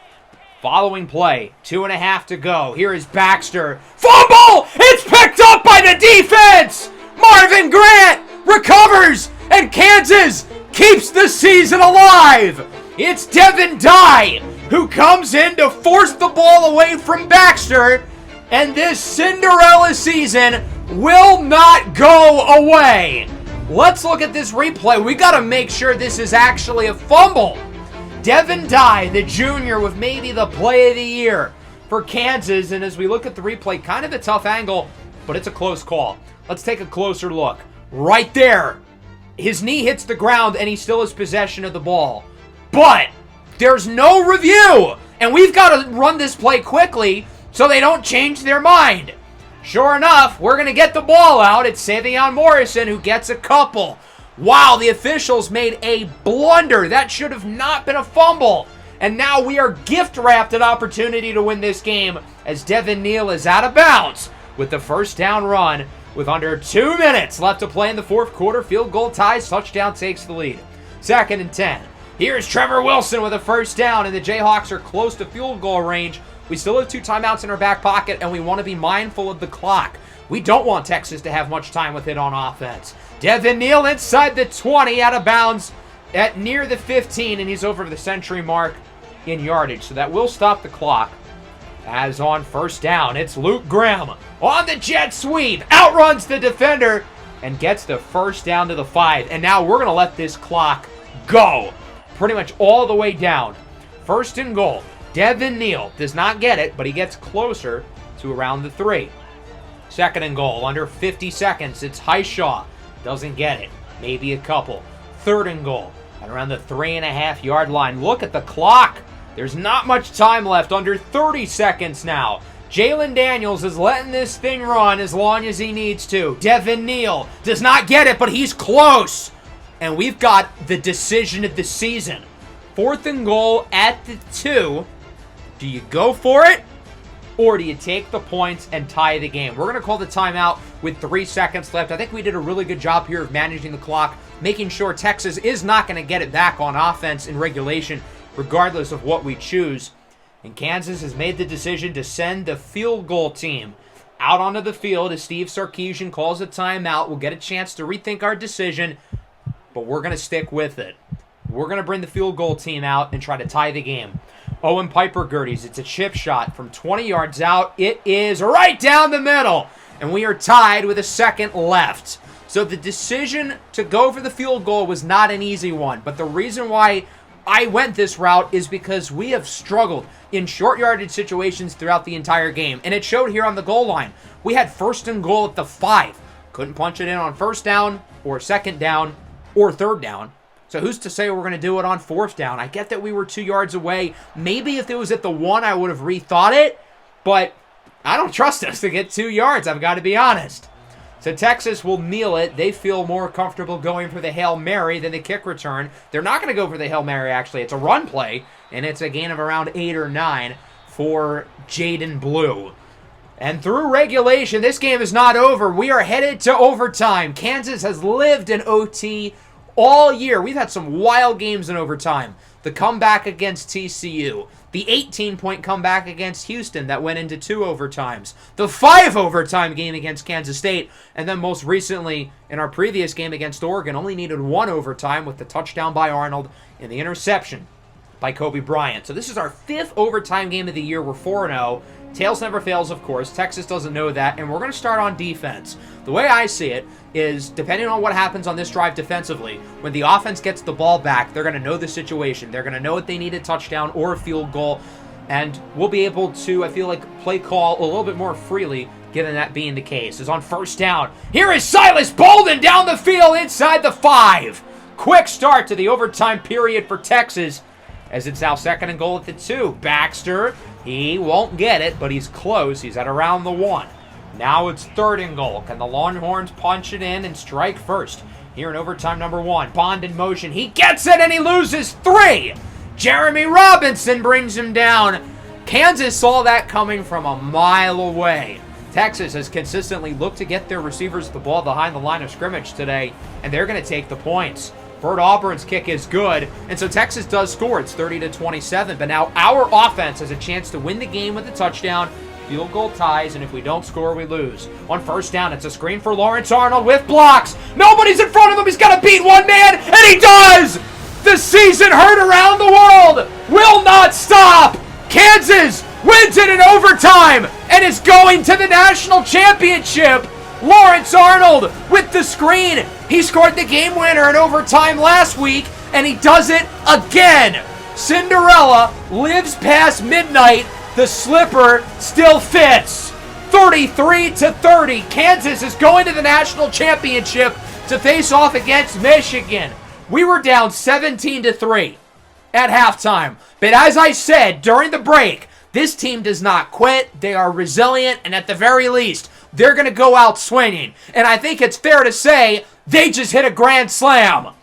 Following play, 2.5 to go. Here is Baxter. Fumble! It's picked up by the defense! Marvin Grant recovers, and Kansas keeps the season alive! It's Devin Dye who comes in to force the ball away from Baxter, and this Cinderella season will not go away. Let's look at this replay. We got to make sure this is actually a fumble. Devin Dye, the junior, with maybe the play of the year for Kansas. And as we look at the replay, kind of a tough angle, but it's a close call. Let's take a closer look. Right there, his knee hits the ground and he still has possession of the ball. But there's no review, and we've got to run this play quickly so they don't change their mind. Sure enough, we're going to get the ball out. It's Savion Morrison who gets a couple. Wow, the officials made a blunder. That should have not been a fumble. And now we are gift-wrapped an opportunity to win this game as Devin Neal is out of bounds with the first down run with under 2 minutes left to play in the fourth quarter. Field goal ties, touchdown takes the lead. 2nd and 10. Here's Trevor Wilson with a first down, and the Jayhawks are close to field goal range. We still have 2 timeouts in our back pocket, and we want to be mindful of the clock. We don't want Texas to have much time with it on offense. Devin Neal inside the 20, out of bounds at near the 15, and he's over the century mark in yardage. So that will stop the clock. As on first down, it's Luke Graham on the jet sweep, outruns the defender, and gets the first down to the 5. And now we're going to let this clock go pretty much all the way down. 1st and goal. Devin Neal does not get it, but he gets closer to around the 3. 2nd and goal, under 50 seconds. It's Highshaw. Doesn't get it. Maybe a couple. 3rd and goal, at around the 3.5-yard line. Look at the clock. There's not much time left, under 30 seconds now. Jalen Daniels is letting this thing run as long as he needs to. Devin Neal does not get it, but he's close. And we've got the decision of the season. 4th and goal at the 2. Do you go for it, or do you take the points and tie the game? We're going to call the timeout with 3 seconds left. I think we did a really good job here of managing the clock, making sure Texas is not going to get it back on offense in regulation, regardless of what we choose. And Kansas has made the decision to send the field goal team out onto the field as Steve Sarkisian calls a timeout. We'll get a chance to rethink our decision, but we're going to stick with it. We're going to bring the field goal team out and try to tie the game. Owen Piper Gerties, it's a chip shot from 20 yards out. It is right down the middle, and we are tied with a second left. So the decision to go for the field goal was not an easy one, but the reason why I went this route is because we have struggled in short yardage situations throughout the entire game, and it showed here on the goal line. We had 1st and goal at the 5. Couldn't punch it in on 1st down or 2nd down or 3rd down. So who's to say we're going to do it on 4th down? I get that we were 2 yards away. Maybe if it was at the 1, I would have rethought it. But I don't trust us to get 2 yards, I've got to be honest. So Texas will kneel it. They feel more comfortable going for the Hail Mary than the kick return. They're not going to go for the Hail Mary, actually. It's a run play, and it's a gain of around 8 or 9 for Jaden Blue. And through regulation, this game is not over. We are headed to overtime. Kansas has lived in OT all year. We've had some wild games in overtime. The comeback against TCU. The 18-point comeback against Houston that went into 2 overtimes. The 5 overtime game against Kansas State. And then most recently, in our previous game against Oregon, only needed 1 overtime with the touchdown by Arnold and the interception by Kobe Bryant. So this is our 5th overtime game of the year. We're 4-0. Tails never fails, of course. Texas doesn't know that, and we're going to start on defense. The way I see it is, depending on what happens on this drive defensively, when the offense gets the ball back, they're going to know the situation. They're going to know if they need a touchdown or a field goal, and we'll be able to, I feel like, play call a little bit more freely, given that being the case. Is on first down. Here is Silas Bolden down the field inside the 5. Quick start to the overtime period for Texas, as it's now 2nd and goal at the 2. Baxter, he won't get it, but he's close. He's at around the 1. Now it's 3rd and goal. Can the Longhorns punch it in and strike first? Here in overtime number 1. Bond in motion. He gets it and he loses 3. Jeremy Robinson brings him down. Kansas saw that coming from a mile away. Texas has consistently looked to get their receivers the ball behind the line of scrimmage today, and they're going to take the points. Bert Auburn's kick is good, and so Texas does score. It's 30-27, but now our offense has a chance to win the game with a touchdown. Field goal ties, and if we don't score, we lose. On first down, it's a screen for Lawrence Arnold with blocks. Nobody's in front of him. He's got to beat one man, and he does! The season heard around the world will not stop! Kansas wins it in overtime and is going to the national championship. Lawrence Arnold with the screen. He scored the game winner in overtime last week, and he does it again. Cinderella lives past midnight. The slipper still fits. 33-30. Kansas is going to the national championship to face off against Michigan. We were down 17-3 at halftime. But as I said during the break, this team does not quit. They are resilient, and at the very least, they're going to go out swinging. And I think it's fair to say they just hit a grand slam.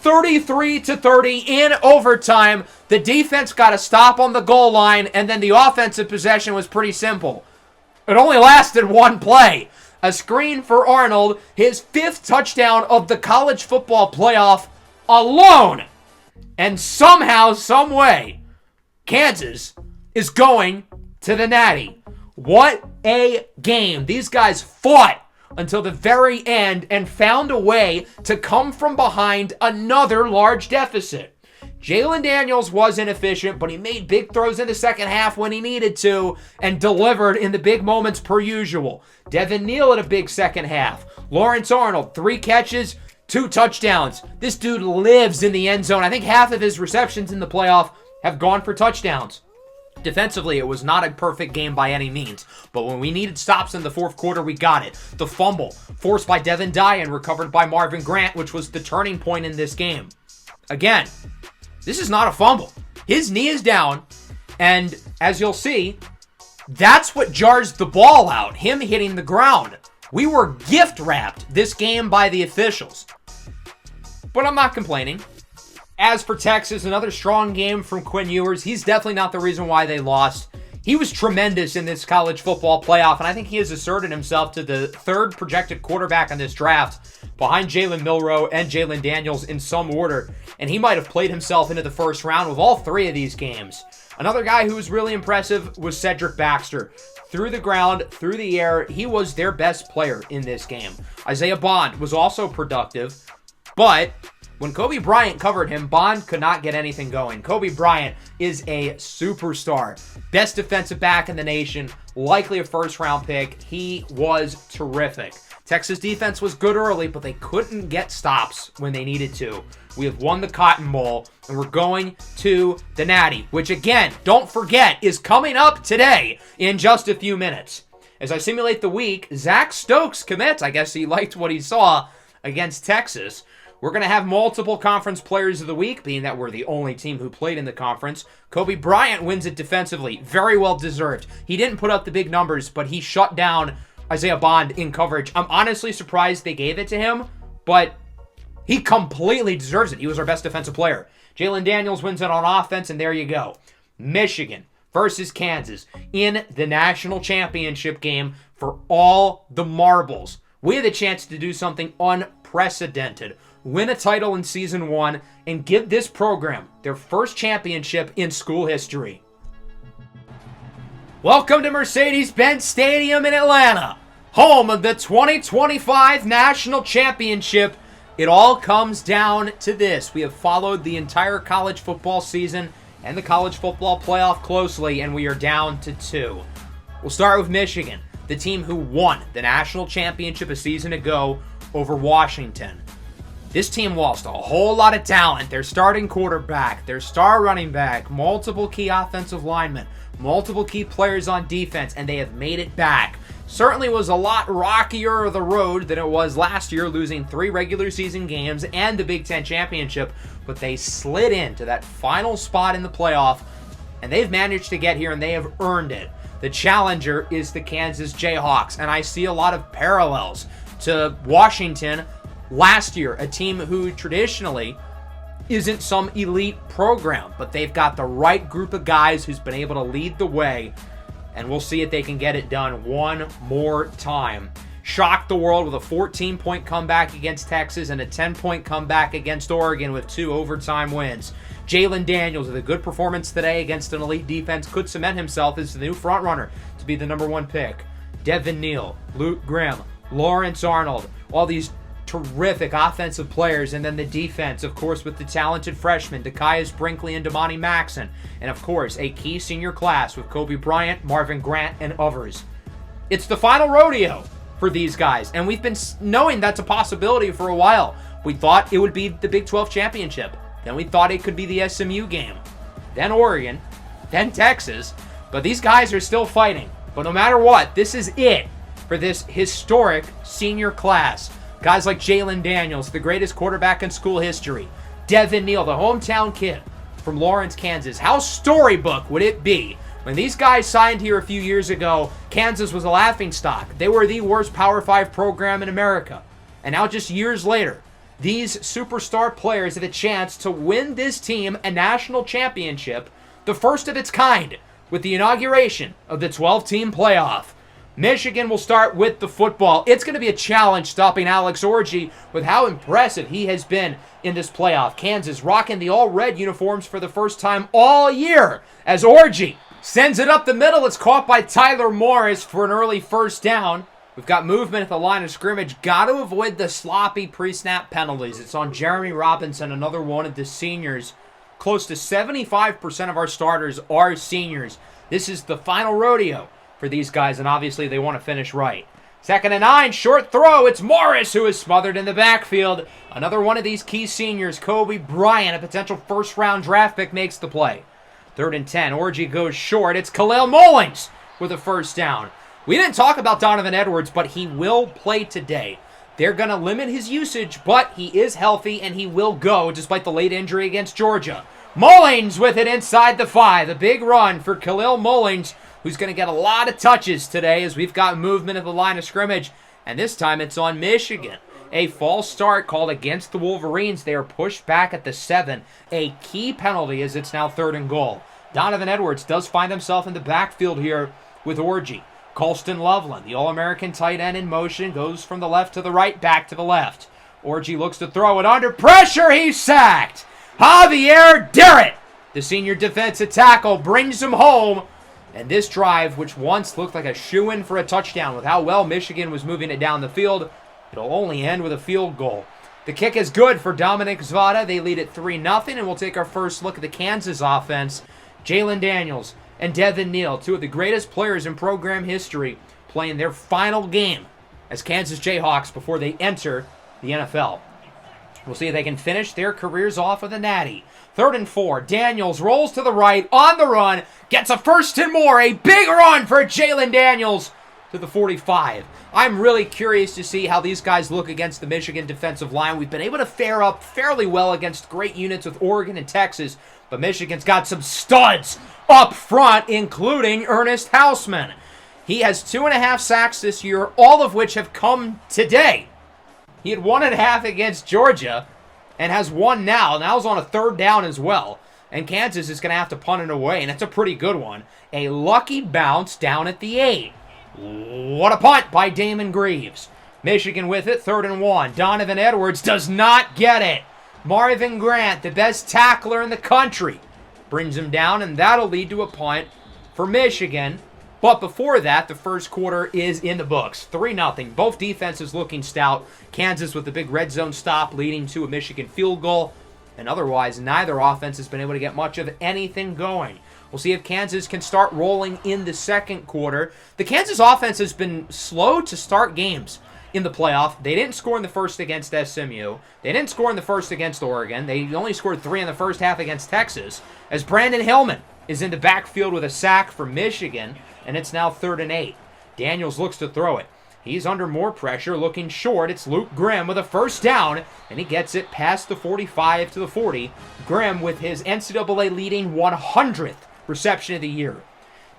33-30 in overtime. The defense got a stop on the goal line, and then the offensive possession was pretty simple. It only lasted 1 play. A screen for Arnold, his 5th touchdown of the college football playoff alone. And somehow, some way, Kansas is going to the Natty. What a game. These guys fought until the very end and found a way to come from behind another large deficit. Jalen Daniels was inefficient, but he made big throws in the second half when he needed to and delivered in the big moments per usual. Devin Neal had a big second half. Lawrence Arnold, 3 catches, 2 touchdowns. This dude lives in the end zone. I think half of his receptions in the playoff have gone for touchdowns. Defensively, it was not a perfect game by any means, but when we needed stops in the 4th quarter, we got it. The fumble, forced by Devin Dye and recovered by Marvin Grant, which was the turning point in this game. Again, this is not a fumble. His knee is down, and as you'll see, that's what jars the ball out, him hitting the ground. We were gift-wrapped this game by the officials. But I'm not complaining. As for Texas, another strong game from Quinn Ewers. He's definitely not the reason why they lost. He was tremendous in this college football playoff, and I think he has asserted himself to the 3rd projected quarterback in this draft, behind Jalen Milroe and Jalen Daniels in some order, and he might have played himself into the 1st round with all 3 of these games. Another guy who was really impressive was Cedric Baxter. Through the ground, through the air, he was their best player in this game. Isaiah Bond was also productive, but when Kobe Bryant covered him, Bond could not get anything going. Kobe Bryant is a superstar. Best defensive back in the nation, likely a 1st-round pick. He was terrific. Texas defense was good early, but they couldn't get stops when they needed to. We have won the Cotton Bowl, and we're going to the Natty, which again, don't forget, is coming up today in just a few minutes. As I simulate the week, Zach Stokes commits. I guess he liked what he saw against Texas. We're going to have multiple conference players of the week, being that we're the only team who played in the conference. Kobe Bryant wins it defensively. Very well deserved. He didn't put up the big numbers, but he shut down Isaiah Bond in coverage. I'm honestly surprised they gave it to him, but he completely deserves it. He was our best defensive player. Jaylen Daniels wins it on offense, and there you go. Michigan versus Kansas in the national championship game for all the marbles. We had the chance to do something unprecedented. Win a title in season 1 and give this program their first championship in school history. Welcome to Mercedes-Benz Stadium in Atlanta, home of the 2025 National Championship. It all comes down to this. We have followed the entire college football season and the college football playoff closely, and we are down to 2. We'll start with Michigan, the team who won the national championship a season ago over Washington. This team lost a whole lot of talent. Their starting quarterback, their star running back, multiple key offensive linemen, multiple key players on defense, and they have made it back. Certainly was a lot rockier of the road than it was last year, losing 3 regular season games and the Big Ten championship, but they slid into that final spot in the playoff, and they've managed to get here, and they have earned it. The challenger is the Kansas Jayhawks, and I see a lot of parallels to Washington last year, a team who traditionally isn't some elite program, but they've got the right group of guys who's been able to lead the way, and we'll see if they can get it done one more time. Shocked the world with a 14-point comeback against Texas and a 10-point comeback against Oregon with 2 overtime wins. Jaylen Daniels with a good performance today against an elite defense could cement himself as the new frontrunner to be the number 1 pick. Devin Neal, Luke Grimm, Lawrence Arnold, all these terrific offensive players, and then the defense, of course, with the talented freshmen, Dekias Brinkley and Damani Maxon, and of course, a key senior class with Kobe Bryant, Marvin Grant, and others. It's the final rodeo for these guys, and we've been knowing that's a possibility for a while. We thought it would be the Big 12 championship, then we thought it could be the SMU game, then Oregon, then Texas, but these guys are still fighting. But no matter what, this is it for this historic senior class. Guys like Jaylen Daniels, the greatest quarterback in school history. Devin Neal, the hometown kid from Lawrence, Kansas. How storybook would it be when these guys signed here a few years ago? Kansas was a laughingstock. They were the worst Power 5 program in America. And now just years later, these superstar players have a chance to win this team a national championship, the first of its kind, with the inauguration of the 12-team playoff. Michigan will start with the football. It's going to be a challenge stopping Alex Orji with how impressive he has been in this playoff. Kansas rocking the all-red uniforms for the first time all year as Orji sends it up the middle. It's caught by Tyler Morris for an early first down. We've got movement at the line of scrimmage. Got to avoid the sloppy pre-snap penalties. It's on Jeremy Robinson, another one of the seniors. Close to 75% of our starters are seniors. This is the final rodeo for these guys, and obviously they want to finish right. 2nd and 9, short throw. It's Morris who is smothered in the backfield. Another one of these key seniors, Kobe Bryant, a potential first-round draft pick, makes the play. 3rd and 10, Orji goes short. It's Khalil Mullings with a first down. We didn't talk about Donovan Edwards, but he will play today. They're going to limit his usage, but he is healthy and he will go despite the late injury against Georgia. Mullings with it inside the 5. A big run for Khalil Mullings, who's going to get a lot of touches today as we've got movement at the line of scrimmage. And this time it's on Michigan. A false start called against the Wolverines. They are pushed back at the 7. A key penalty as it's now 3rd and goal. Donovan Edwards does find himself in the backfield here with Orji. Colston Loveland, the All-American tight end in motion, goes from the left to the right, back to the left. Orji looks to throw it under pressure. He's sacked. Javier Derritt, the senior defensive tackle, brings him home. And this drive, which once looked like a shoo-in for a touchdown with how well Michigan was moving it down the field, it'll only end with a field goal. The kick is good for Dominic Zvada. They lead at 3-0, and we'll take our first look at the Kansas offense. Jaylen Daniels and Devin Neal, 2 of the greatest players in program history, playing their final game as Kansas Jayhawks before they enter the NFL. We'll see if they can finish their careers off with a natty. 3rd and 4. Daniels rolls to the right, on the run, gets a 1st and more. A big run for Jaylen Daniels. to the 45. I'm really curious to see how these guys look against the Michigan defensive line. We've been able to fare up fairly well against great units with Oregon and Texas, but Michigan's got some studs up front, including Ernest Hausmann. He has 2.5 sacks this year, all of which have come today. He had 1.5 against Georgia and has 1 now. Now's on a 3rd down as well. And Kansas is going to have to punt it away, and it's a pretty good one. A lucky bounce down at the 8. What a punt by Damon Greaves. Michigan with it, 3rd and 1. Donovan Edwards does not get it. Marvin Grant, the best tackler in the country, brings him down, and that'll lead to a punt for Michigan. But before that, the first quarter is in the books. 3-0. Both defenses looking stout. Kansas with the big red zone stop leading to a Michigan field goal. And otherwise, neither offense has been able to get much of anything going. We'll see if Kansas can start rolling in the second quarter. The Kansas offense has been slow to start games in the playoff. They didn't score in the first against SMU. They didn't score in the first against Oregon. They only scored 3 in the first half against Texas, as Brandon Hillman is in the backfield with a sack for Michigan, and it's now 3rd and 8. Daniels looks to throw it. He's under more pressure, looking short. It's Luke Grimm with a first down, and he gets it past the 45 to the 40. Grimm with his NCAA leading 100th reception of the year.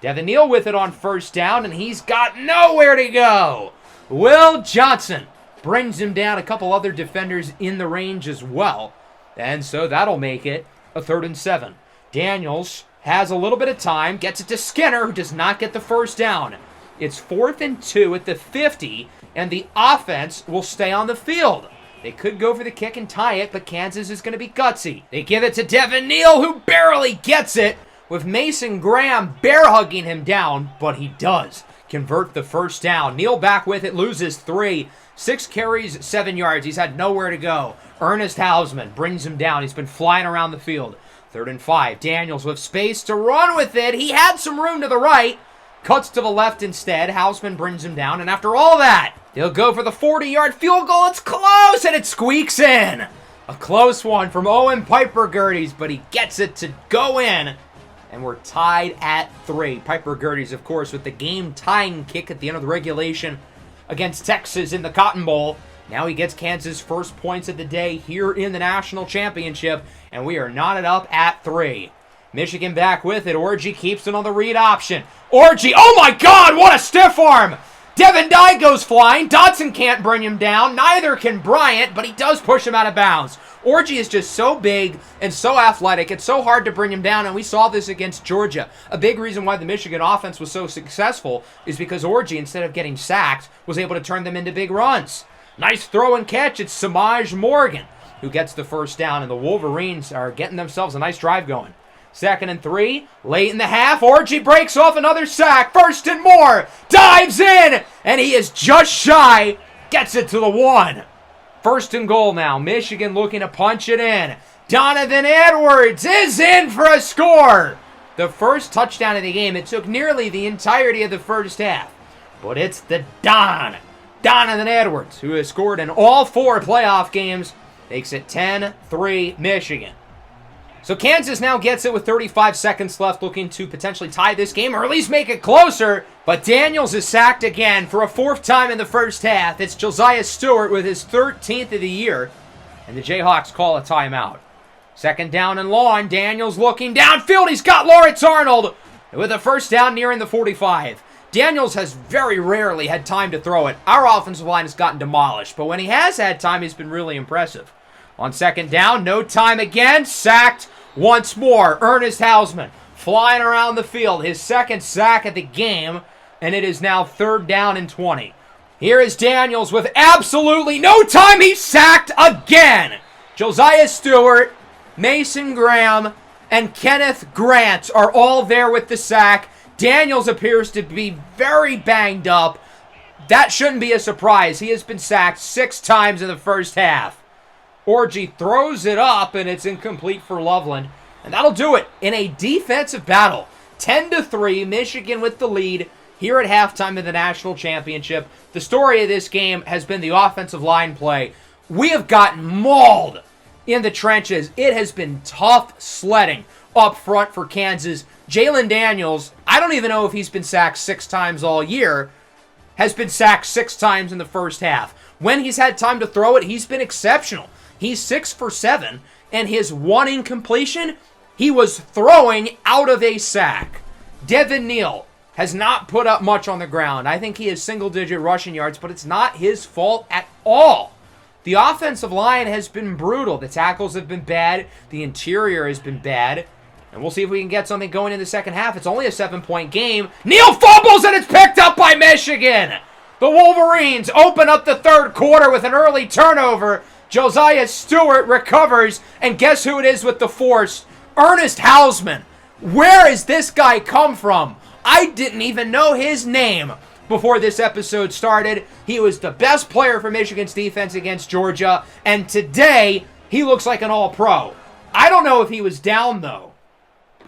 Devin Neal with it on first down, and he's got nowhere to go. Will Johnson brings him down. A couple other defenders in the range as well, and so that'll make it a 3rd and 7. Daniels has a little bit of time, gets it to Skinner, who does not get the first down. It's 4th and 2 at the 50, and the offense will stay on the field. They could go for the kick and tie it, but Kansas is going to be gutsy. They give it to Devin Neal, who barely gets it, with Mason Graham bear hugging him down, but he does convert the first down. Neal back with it, loses 3. 6 carries, 7 yards. He's had nowhere to go. Ernest Hausmann brings him down. He's been flying around the field. 3rd and 5. Daniels with space to run with it. He had some room to the right. Cuts to the left instead. Hausmann brings him down. And after all that, they'll go for the 40-yard field goal. It's close, and it squeaks in. A close one from Owen Piper Gerties, but he gets it to go in. And we're tied at 3. Piper Gerties, of course, with the game-tying kick at the end of the regulation against Texas in the Cotton Bowl. Now he gets Kansas' first points of the day here in the national championship, and we are knotted up at 3. Michigan back with it. Orji keeps it on the read option. Orji, oh my God, what a stiff arm! Devin Dye goes flying. Dotson can't bring him down. Neither can Bryant, but he does push him out of bounds. Orji is just so big and so athletic. It's so hard to bring him down, and we saw this against Georgia. A big reason why the Michigan offense was so successful is because Orji, instead of getting sacked, was able to turn them into big runs. Nice throw and catch. It's Samaj Morgan who gets the first down, and the Wolverines are getting themselves a nice drive going. 2nd and 3, late in the half, Orji breaks off another sack, 1st and more, dives in, and he is just shy, gets it to the 1. 1st and goal now, Michigan looking to punch it in. Donovan Edwards is in for a score. The first touchdown of the game. It took nearly the entirety of the first half, but it's the Donovan Edwards, who has scored in all 4 playoff games, makes it 10-3 Michigan. So Kansas now gets it with 35 seconds left, looking to potentially tie this game or at least make it closer. But Daniels is sacked again for a 4th time in the first half. It's Josiah Stewart with his 13th of the year, and the Jayhawks call a timeout. 2nd down and long. Daniels looking downfield. He's got Lawrence Arnold with a first down nearing the 45. Daniels has very rarely had time to throw it. Our offensive line has gotten demolished, but when he has had time, he's been really impressive. On 2nd down, no time again, sacked once more. Ernest Hausmann flying around the field, his 2nd sack of the game, and it is now 3rd down and 20. Here is Daniels with absolutely no time. He's sacked again. Josiah Stewart, Mason Graham, and Kenneth Grant are all there with the sack. Daniels appears to be very banged up. That shouldn't be a surprise. He has been sacked 6 times in the first half. Orji throws it up, and it's incomplete for Loveland. And that'll do it in a defensive battle. 10-3, Michigan with the lead here at halftime of the national championship. The story of this game has been the offensive line play. We have gotten mauled in the trenches. It has been tough sledding up front for Kansas. Jalen Daniels, I don't even know if he's been sacked 6 times all year. has been sacked 6 times in the first half. When he's had time to throw it, he's been exceptional. He's 6 for 7, and his one incompletion, he was throwing out of a sack. Devin Neal has not put up much on the ground. I think he has single-digit rushing yards, but it's not his fault at all. The offensive line has been brutal. The tackles have been bad. The interior has been bad. And we'll see if we can get something going in the second half. It's only a 7-point game. Neal fumbles, and it's picked up by Michigan. The Wolverines open up the third quarter with an early turnover. Josiah Stewart recovers, and guess who it is with the force? Ernest Hausman. Where has this guy come from? I didn't even know his name before this episode started. He was the best player for Michigan's defense against Georgia, and today he looks like an all-pro. I don't know if he was down, though.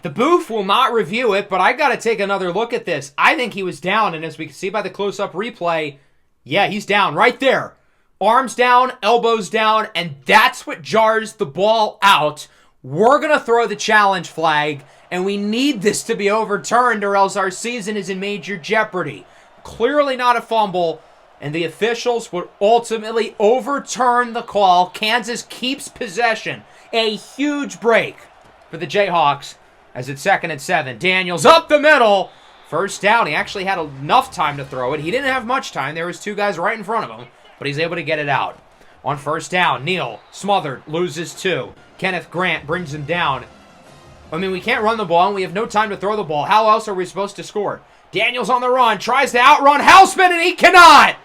The booth will not review it, but I got to take another look at this. I think he was down, and as we can see by the close-up replay, yeah, he's down right there. Arms down, elbows down, and that's what jars the ball out. We're going to throw the challenge flag, and we need this to be overturned or else our season is in major jeopardy. Clearly not a fumble, and the officials would ultimately overturn the call. Kansas keeps possession. A huge break for the Jayhawks as it's 2nd and 7. Daniels up the middle. First down. He actually had enough time to throw it. He didn't have much time. There was 2 guys right in front of him, but he's able to get it out. On first down, Neal smothered, loses 2. Kenneth Grant brings him down. I mean, we can't run the ball, and we have no time to throw the ball. How else are we supposed to score? Daniels on the run, tries to outrun Hausman, and he cannot!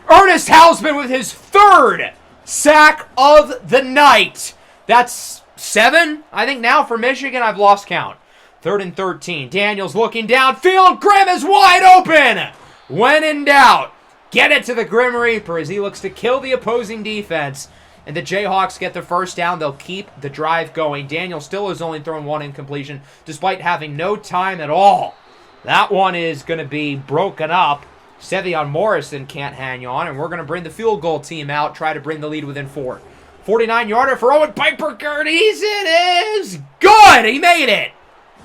Ernest Hausman with his 3rd sack of the night. That's 7, I think, now for Michigan. I've lost count. 3rd and 13. Daniels looking downfield. Grimm is wide open! When in doubt, get it to the Grim Reaper as he looks to kill the opposing defense. And the Jayhawks get the first down. They'll keep the drive going. Daniel still has only thrown 1 incompletion despite having no time at all. That one is going to be broken up. Sevion Morrison can't hang on, and we're going to bring the field goal team out, try to bring the lead within 4. 49-yarder for Owen Piper-Gerdes. It is good. He made it.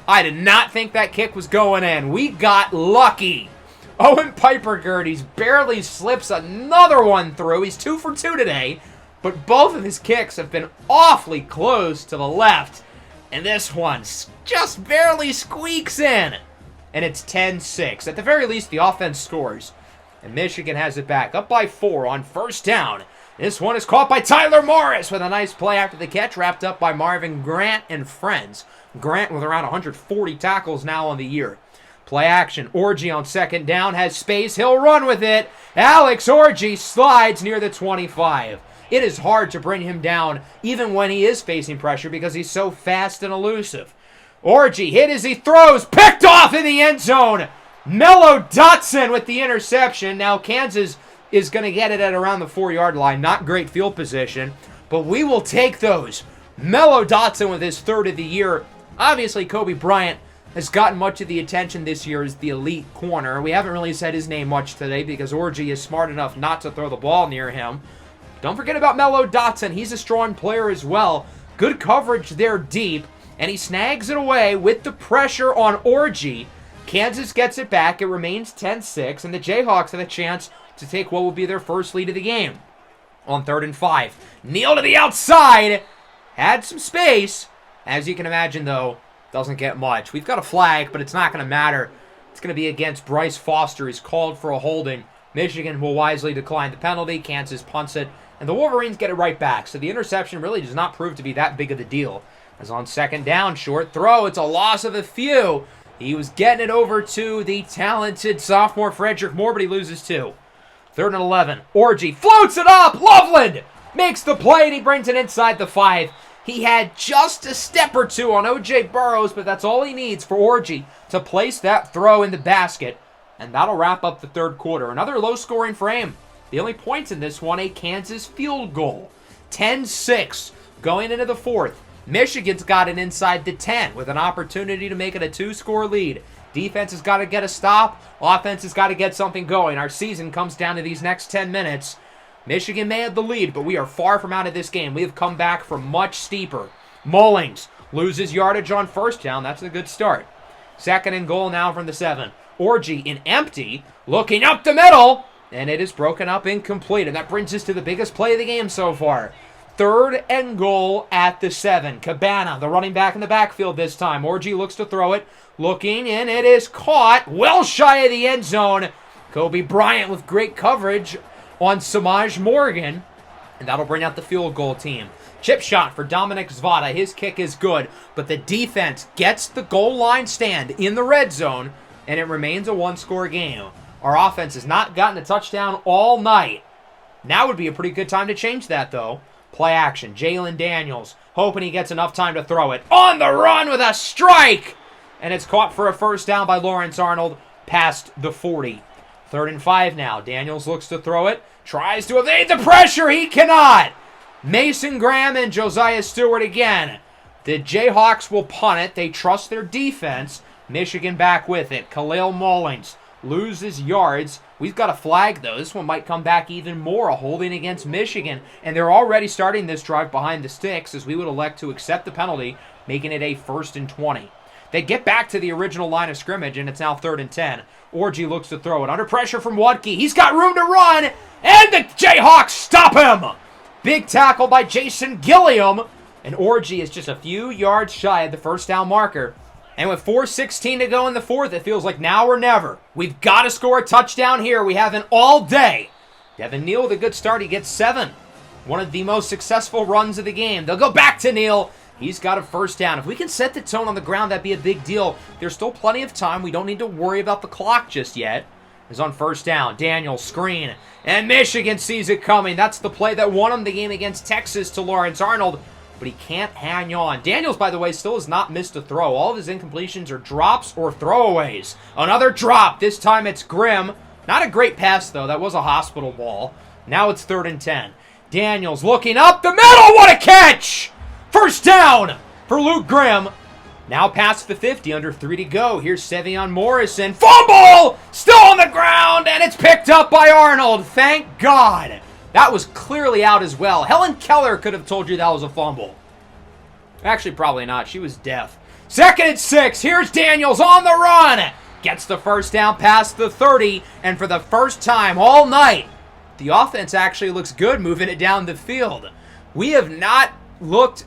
I did not think that kick was going in. We got lucky. Owen Piper-Gerdes barely slips another one through. He's 2 for 2 today. But both of his kicks have been awfully close to the left. And this one just barely squeaks in. And it's 10-6. At the very least, the offense scores. And Michigan has it back. Up by 4 on first down. This one is caught by Tyler Morris with a nice play after the catch. Wrapped up by Marvin Grant and friends. Grant with around 140 tackles now on the year. Play action. Orji on second down. Has space. He'll run with it. Alex Orji slides near the 25. It is hard to bring him down even when he is facing pressure because he's so fast and elusive. Orji hit as he throws, picked off in the end zone. Mello Dotson with the interception. Now Kansas is going to get it at around the 4-yard line. Not great field position, but we will take those. Mello Dotson with his 3rd of the year. Obviously, Kobe Bryant has gotten much of the attention this year as the elite corner. We haven't really said his name much today because Orji is smart enough not to throw the ball near him. Don't forget about Mello Dotson. He's a strong player as well. Good coverage there deep. And he snags it away with the pressure on Orji. Kansas gets it back. It remains 10-6. And the Jayhawks have a chance to take what will be their first lead of the game. On 3rd and 5. Neal to the outside. Had some space. As you can imagine, though, doesn't get much. We've got a flag, but it's not going to matter. It's going to be against Bryce Foster. He's called for a holding. Michigan will wisely decline the penalty. Kansas punts it. And the Wolverines get it right back. So the interception really does not prove to be that big of a deal. As on second down, short throw. It's a loss of a few. He was getting it over to the talented sophomore Frederick Moore, but he loses 2. 3rd and 11. Orji floats it up. Loveland makes the play, and he brings it inside the 5. He had just a step or 2 on O.J. Burrows, but that's all he needs for Orji to place that throw in the basket. And that'll wrap up the 3rd quarter. Another low-scoring frame. The only points in this one, a Kansas field goal. 10-6 going into the 4th. Michigan's got it inside the 10 with an opportunity to make it a 2-score lead. Defense has got to get a stop. Offense has got to get something going. Our season comes down to these next 10 minutes. Michigan may have the lead, but we are far from out of this game. We have come back from much steeper. Mullings loses yardage on first down. That's a good start. 2nd and goal now from the 7. Orgy in empty, looking up the middle, and it is broken up incomplete. And that brings us to the biggest play of the game so far. 3rd and goal at the 7. Cabana, the running back in the backfield this time. Orgy looks to throw it, looking, and it is caught well shy of the end zone. Kobe Bryant with great coverage on Samaj Morgan, and that'll bring out the field goal team. Chip shot for Dominic Zvada. His kick is good, but the defense gets the goal line stand in the red zone, and it remains a one-score game. Our offense has not gotten a touchdown all night. Now would be a pretty good time to change that, though. Play action. Jalen Daniels, hoping he gets enough time to throw it. On the run with a strike! And it's caught for a first down by Lawrence Arnold past the 40. 3rd and 5 now. Daniels looks to throw it. Tries to evade the pressure. He cannot! Mason Graham and Josiah Stewart again. The Jayhawks will punt it. They trust their defense. Michigan back with it. Khalil Mullings loses yards. We've got a flag, though. This one might come back even more, a holding against Michigan. And they're already starting this drive behind the sticks as we would elect to accept the penalty, making it a 1st and 20. They get back to the original line of scrimmage, and it's now 3rd and 10. Orgy looks to throw it. Under pressure from Watke. He's got room to run, and the Jayhawks stop him! Big tackle by Jason Gilliam, and Orgy is just a few yards shy of the first down marker. And with 4:16 to go in the 4th, it feels like now or never. We've got to score a touchdown here. We haven't all day. Devin Neal with a good start. He gets 7. One of the most successful runs of the game. They'll go back to Neal. He's got a first down. If we can set the tone on the ground, that'd be a big deal. There's still plenty of time. We don't need to worry about the clock just yet. Is on first down. Daniels screen. And Michigan sees it coming. That's the play that won him the game against Texas to Lawrence Arnold. But he can't hang on. Daniels, by the way, still has not missed a throw. All of his incompletions are drops or throwaways. Another drop. This time it's Grimm. Not a great pass, though. That was a hospital ball. Now it's 3rd and 10. Daniels looking up the middle. What a catch! First down for Luke Grimm. Now past the 50, under 3 to go. Here's Sevion Morrison. Fumble! Still on the ground, and it's picked up by Arnold. Thank God. That was clearly out as well. Helen Keller could have told you that was a fumble. Actually, probably not. She was deaf. 2nd and 6. Here's Daniels on the run. Gets the first down past the 30, and for the first time all night, the offense actually looks good moving it down the field. We have not looked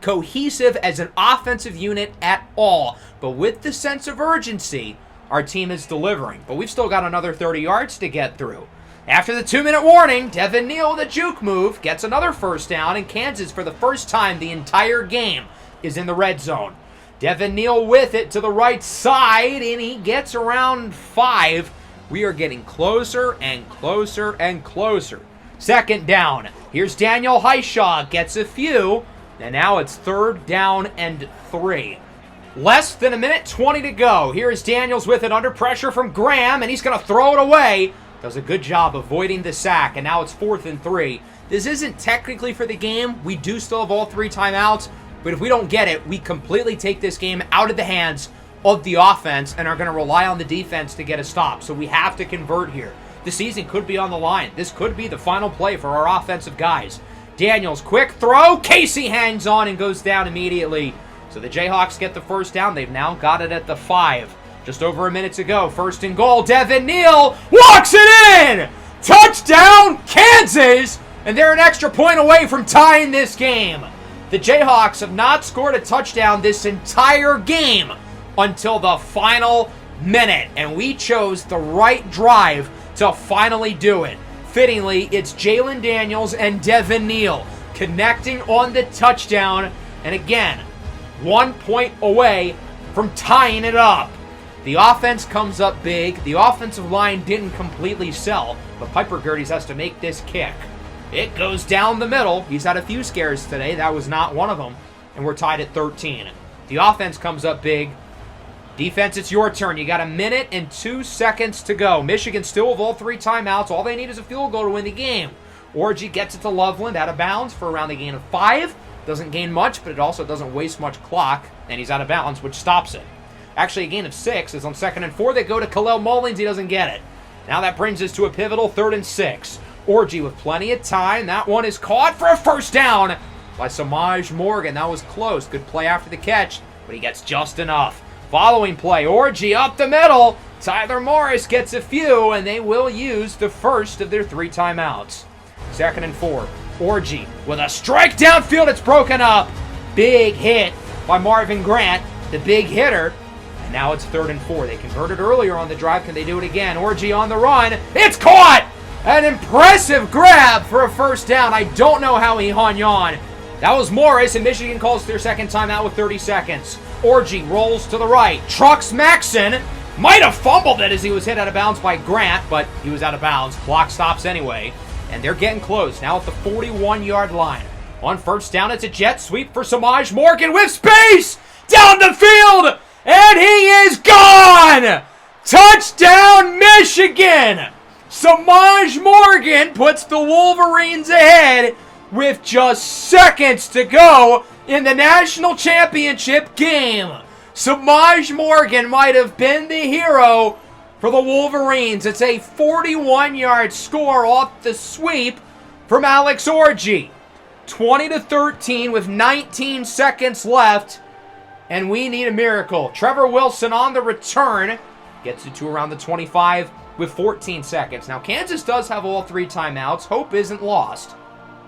cohesive as an offensive unit at all, but with the sense of urgency, our team is delivering. But we've still got another 30 yards to get through. After the 2-minute warning, Devin Neal with a juke move gets another first down, and Kansas, for the first time the entire game, is in the red zone. Devin Neal with it to the right side, and he gets around 5. We are getting closer and closer and closer. 2nd down. Here's Daniel Hishaw, gets a few. And now it's 3rd down and 3. Less than 1:20 to go. Here is Daniels with it under pressure from Graham, and he's going to throw it away. Does a good job avoiding the sack, and now it's 4th and 3. This isn't technically for the game. We do still have all 3 timeouts, but if we don't get it, we completely take this game out of the hands of the offense and are going to rely on the defense to get a stop. So we have to convert here. The season could be on the line. This could be the final play for our offensive guys. Daniels, quick throw. Casey hangs on and goes down immediately. So the Jayhawks get the first down. They've now got it at the 5. Just over a minute to go. 1st and goal. Devin Neal walks it in. Touchdown, Kansas. And they're an extra point away from tying this game. The Jayhawks have not scored a touchdown this entire game until the final minute. And we chose the right drive to finally do it. Fittingly, it's Jalen Daniels and Devin Neal connecting on the touchdown. And again, 1 point away from tying it up. The offense comes up big. The offensive line didn't completely sell, but Piper Gerdes has to make this kick. It goes down the middle. He's had a few scares today. That was not one of them. And we're tied at 13. The offense comes up big. Defense, it's your turn. You got 1 minute and 2 seconds to go. Michigan still with all 3 timeouts. All they need is a field goal to win the game. Orgy gets it to Loveland out of bounds for around the gain of 5. Doesn't gain much, but it also doesn't waste much clock. And he's out of bounds, which stops it. Actually, a gain of 6 is on 2nd and 4. They go to Khalil Mullings. He doesn't get it. Now that brings us to a pivotal 3rd and 6. Orgy with plenty of time. That one is caught for a first down by Samaj Morgan. That was close. Good play after the catch, but he gets just enough. Following play, Orgy up the middle. Tyler Morris gets a few, and they will use the first of their 3 timeouts. 2nd and 4. Orji with a strike downfield. It's broken up. Big hit by Marvin Grant, the big hitter. And now it's 3rd and 4. They converted earlier on the drive. Can they do it again? Orji on the run. It's caught! An impressive grab for a first down. I don't know how he hung on. That was Morris, and Michigan calls their 2nd timeout with 30 seconds. Orji rolls to the right. Trucks Maxson. Might have fumbled it as he was hit out of bounds by Grant, but he was out of bounds. Clock stops anyway. And they're getting close. Now at the 41-yard line. On first down, it's a jet sweep for Samaj Morgan with space! Down the field! And he is gone! Touchdown, Michigan! Samaj Morgan puts the Wolverines ahead with just seconds to go in the national championship game. Samaj Morgan might have been the hero for the Wolverines. It's a 41-yard score off the sweep from Alex Orji. 20-13 with 19 seconds left, and we need a miracle. Trevor Wilson on the return gets it to around the 25 with 14 seconds. Now, Kansas does have all 3 timeouts. Hope isn't lost,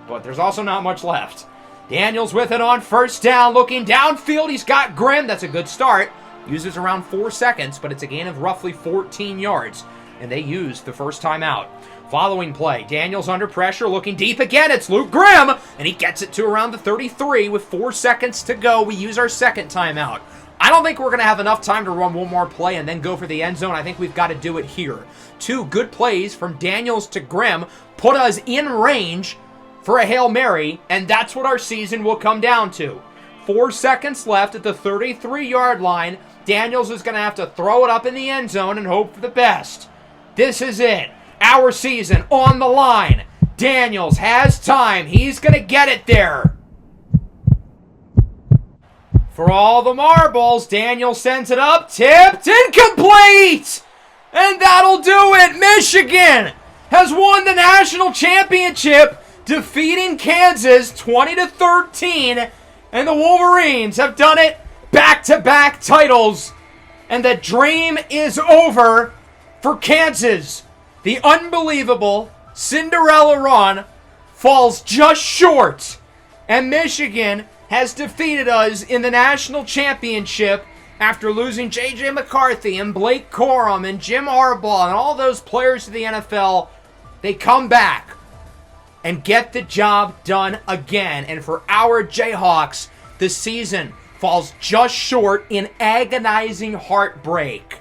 but there's also not much left. Daniels with it on first down, looking downfield. He's got Grimm. That's a good start. Uses around 4 seconds, but it's a gain of roughly 14 yards, and they use the first timeout. Following play, Daniels under pressure, looking deep again. It's Luke Grimm, and he gets it to around the 33 with 4 seconds to go. We use our 2nd timeout. I don't think we're going to have enough time to run one more play and then go for the end zone. I think we've got to do it here. 2 good plays from Daniels to Grimm put us in range for a Hail Mary, and that's what our season will come down to. 4 seconds left at the 33-yard line. Daniels is going to have to throw it up in the end zone and hope for the best. This is it. Our season on the line. Daniels has time. He's going to get it there. For all the marbles, Daniels sends it up. Tipped. Incomplete! And that'll do it. Michigan has won the national championship, defeating Kansas 20-13. And the Wolverines have done it back-to-back titles. And the dream is over for Kansas. The unbelievable Cinderella run falls just short. And Michigan has defeated us in the national championship after losing J.J. McCarthy and Blake Corum and Jim Harbaugh and all those players to the NFL. They come back and get the job done again. And for our Jayhawks, the season falls just short in agonizing heartbreak.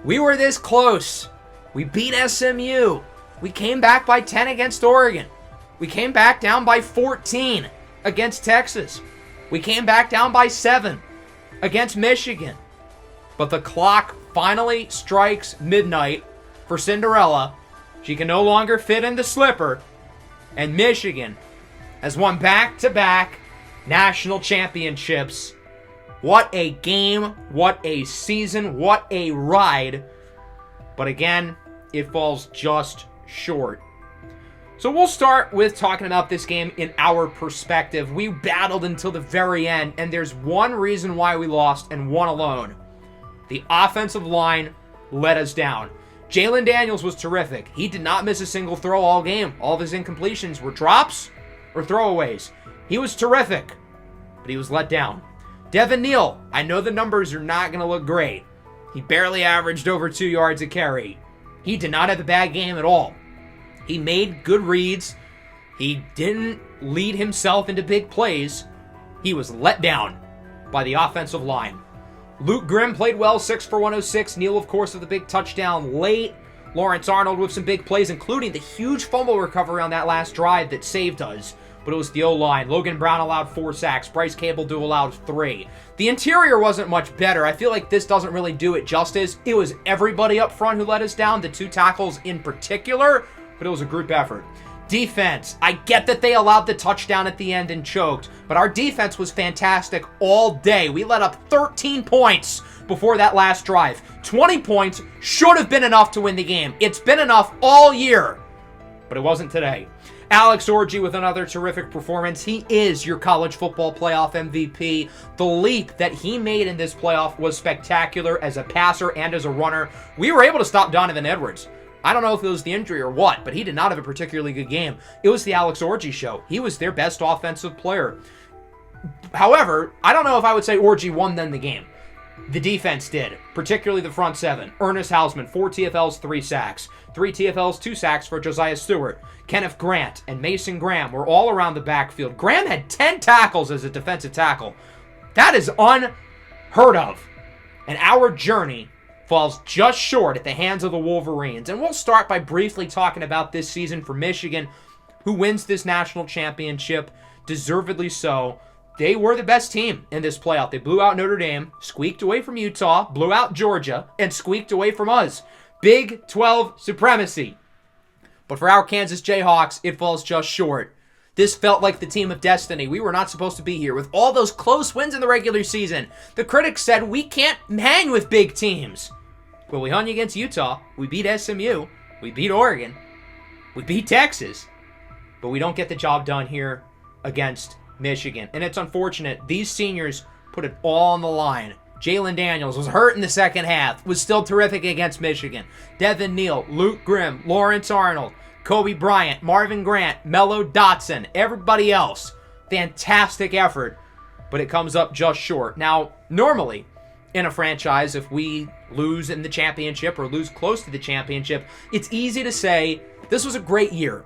We were this close. We beat SMU. We came back by 10 against Oregon. We came back down by 14 against Texas. We came back down by 7 against Michigan. But the clock finally strikes midnight for Cinderella. She can no longer fit in the slipper. And Michigan has won back-to-back national championships. What a game, what a season, what a ride. But again, it falls just short. So we'll start with talking about this game in our perspective. We battled until the very end, and there's one reason why we lost, and one alone. The offensive line let us down. Jalen Daniels was terrific. He did not miss a single throw all game. All of his incompletions were drops or throwaways. He was terrific, but he was let down. Devin Neal, I know the numbers are not going to look great. He barely averaged over 2 yards a carry. He did not have a bad game at all. He made good reads. He didn't lead himself into big plays. He was let down by the offensive line. Luke Grimm played well, 6 for 106. Neal, of course, with a big touchdown late. Lawrence Arnold with some big plays, including the huge fumble recovery on that last drive that saved us. But it was the O-line. Logan Brown allowed 4 sacks. Bryce Campbell allowed 3. The interior wasn't much better. I feel like this doesn't really do it justice. It was everybody up front who let us down, the 2 tackles in particular, but it was a group effort. Defense. I get that they allowed the touchdown at the end and choked, but our defense was fantastic all day. We let up 13 points before that last drive. 20 points should have been enough to win the game. It's been enough all year, but it wasn't today. Alex Orji with another terrific performance. He is your college football playoff MVP. The leap that he made in this playoff was spectacular as a passer and as a runner. We were able to stop Donovan Edwards. I don't know if it was the injury or what, but he did not have a particularly good game. It was the Alex Orji show. He was their best offensive player. However, I don't know if I would say Orji won them the game. The defense did, particularly the front seven. Ernest Hausman, 4 TFLs, 3 sacks. 3 TFLs, 2 sacks for Josiah Stewart. Kenneth Grant and Mason Graham were all around the backfield. Graham had 10 tackles as a defensive tackle. That is unheard of. And our journey falls just short at the hands of the Wolverines. And we'll start by briefly talking about this season for Michigan, who wins this national championship, deservedly so. They were the best team in this playoff. They blew out Notre Dame, squeaked away from Utah, blew out Georgia, and squeaked away from us. Big 12 supremacy. But for our Kansas Jayhawks, it falls just short. This felt like the team of destiny. We were not supposed to be here. With all those close wins in the regular season, the critics said we can't hang with big teams. Well, we hung against Utah. We beat SMU. We beat Oregon. We beat Texas. But we don't get the job done here against Michigan. And it's unfortunate. These seniors put it all on the line. Jalen Daniels was hurt in the second half, was still terrific against Michigan. Devin Neal, Luke Grimm, Lawrence Arnold, Kobe Bryant, Marvin Grant, Mello Dotson, everybody else. Fantastic effort, but it comes up just short. Now, normally, in a franchise, if we lose in the championship or lose close to the championship, it's easy to say, this was a great year,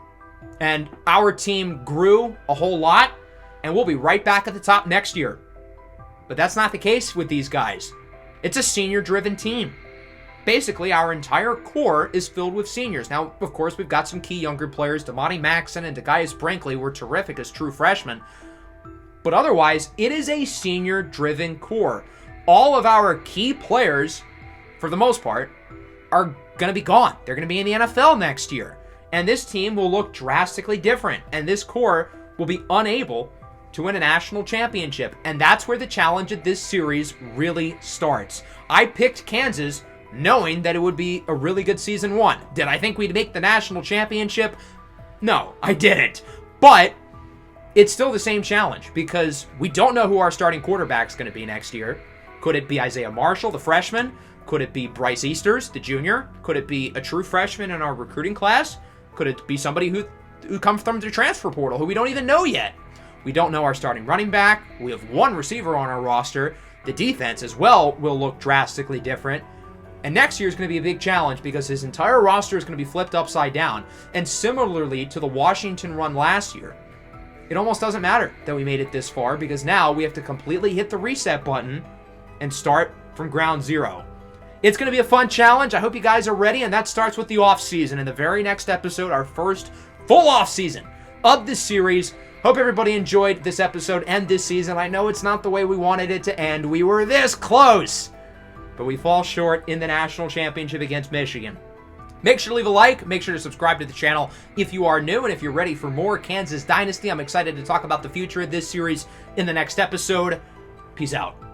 and our team grew a whole lot, and we'll be right back at the top next year. But that's not the case with these guys. It's a senior-driven team. Basically, our entire core is filled with seniors. Now, of course, we've got some key younger players. Damani Maxson and Degias Brinkley were terrific as true freshmen. But otherwise, it is a senior-driven core. All of our key players, for the most part, are going to be gone. They're going to be in the NFL next year. And this team will look drastically different. And this core will be unable to win a national championship. And that's where the challenge of this series really starts. I picked Kansas knowing that it would be a really good season one. Did I think we'd make the national championship? No, I didn't. But it's still the same challenge because we don't know who our starting quarterback's going to be next year. Could it be Isaiah Marshall, the freshman? Could it be Bryce Easters, the junior? Could it be a true freshman in our recruiting class? Could it be somebody who comes from the transfer portal who we don't even know yet? We don't know our starting running back. We have one receiver on our roster. The defense as well will look drastically different. And next year is going to be a big challenge because his entire roster is going to be flipped upside down. And similarly to the Washington run last year, it almost doesn't matter that we made it this far because now we have to completely hit the reset button and start from ground zero. It's going to be a fun challenge. I hope you guys are ready, and that starts with the offseason. In the very next episode, our first full offseason of this series. Hope everybody enjoyed this episode and this season. I know it's not the way we wanted it to end. We were this close, but we fall short in the national championship against Michigan. Make sure to leave a like. Make sure to subscribe to the channel if you are new. And if you're ready for more Kansas Dynasty, I'm excited to talk about the future of this series in the next episode. Peace out.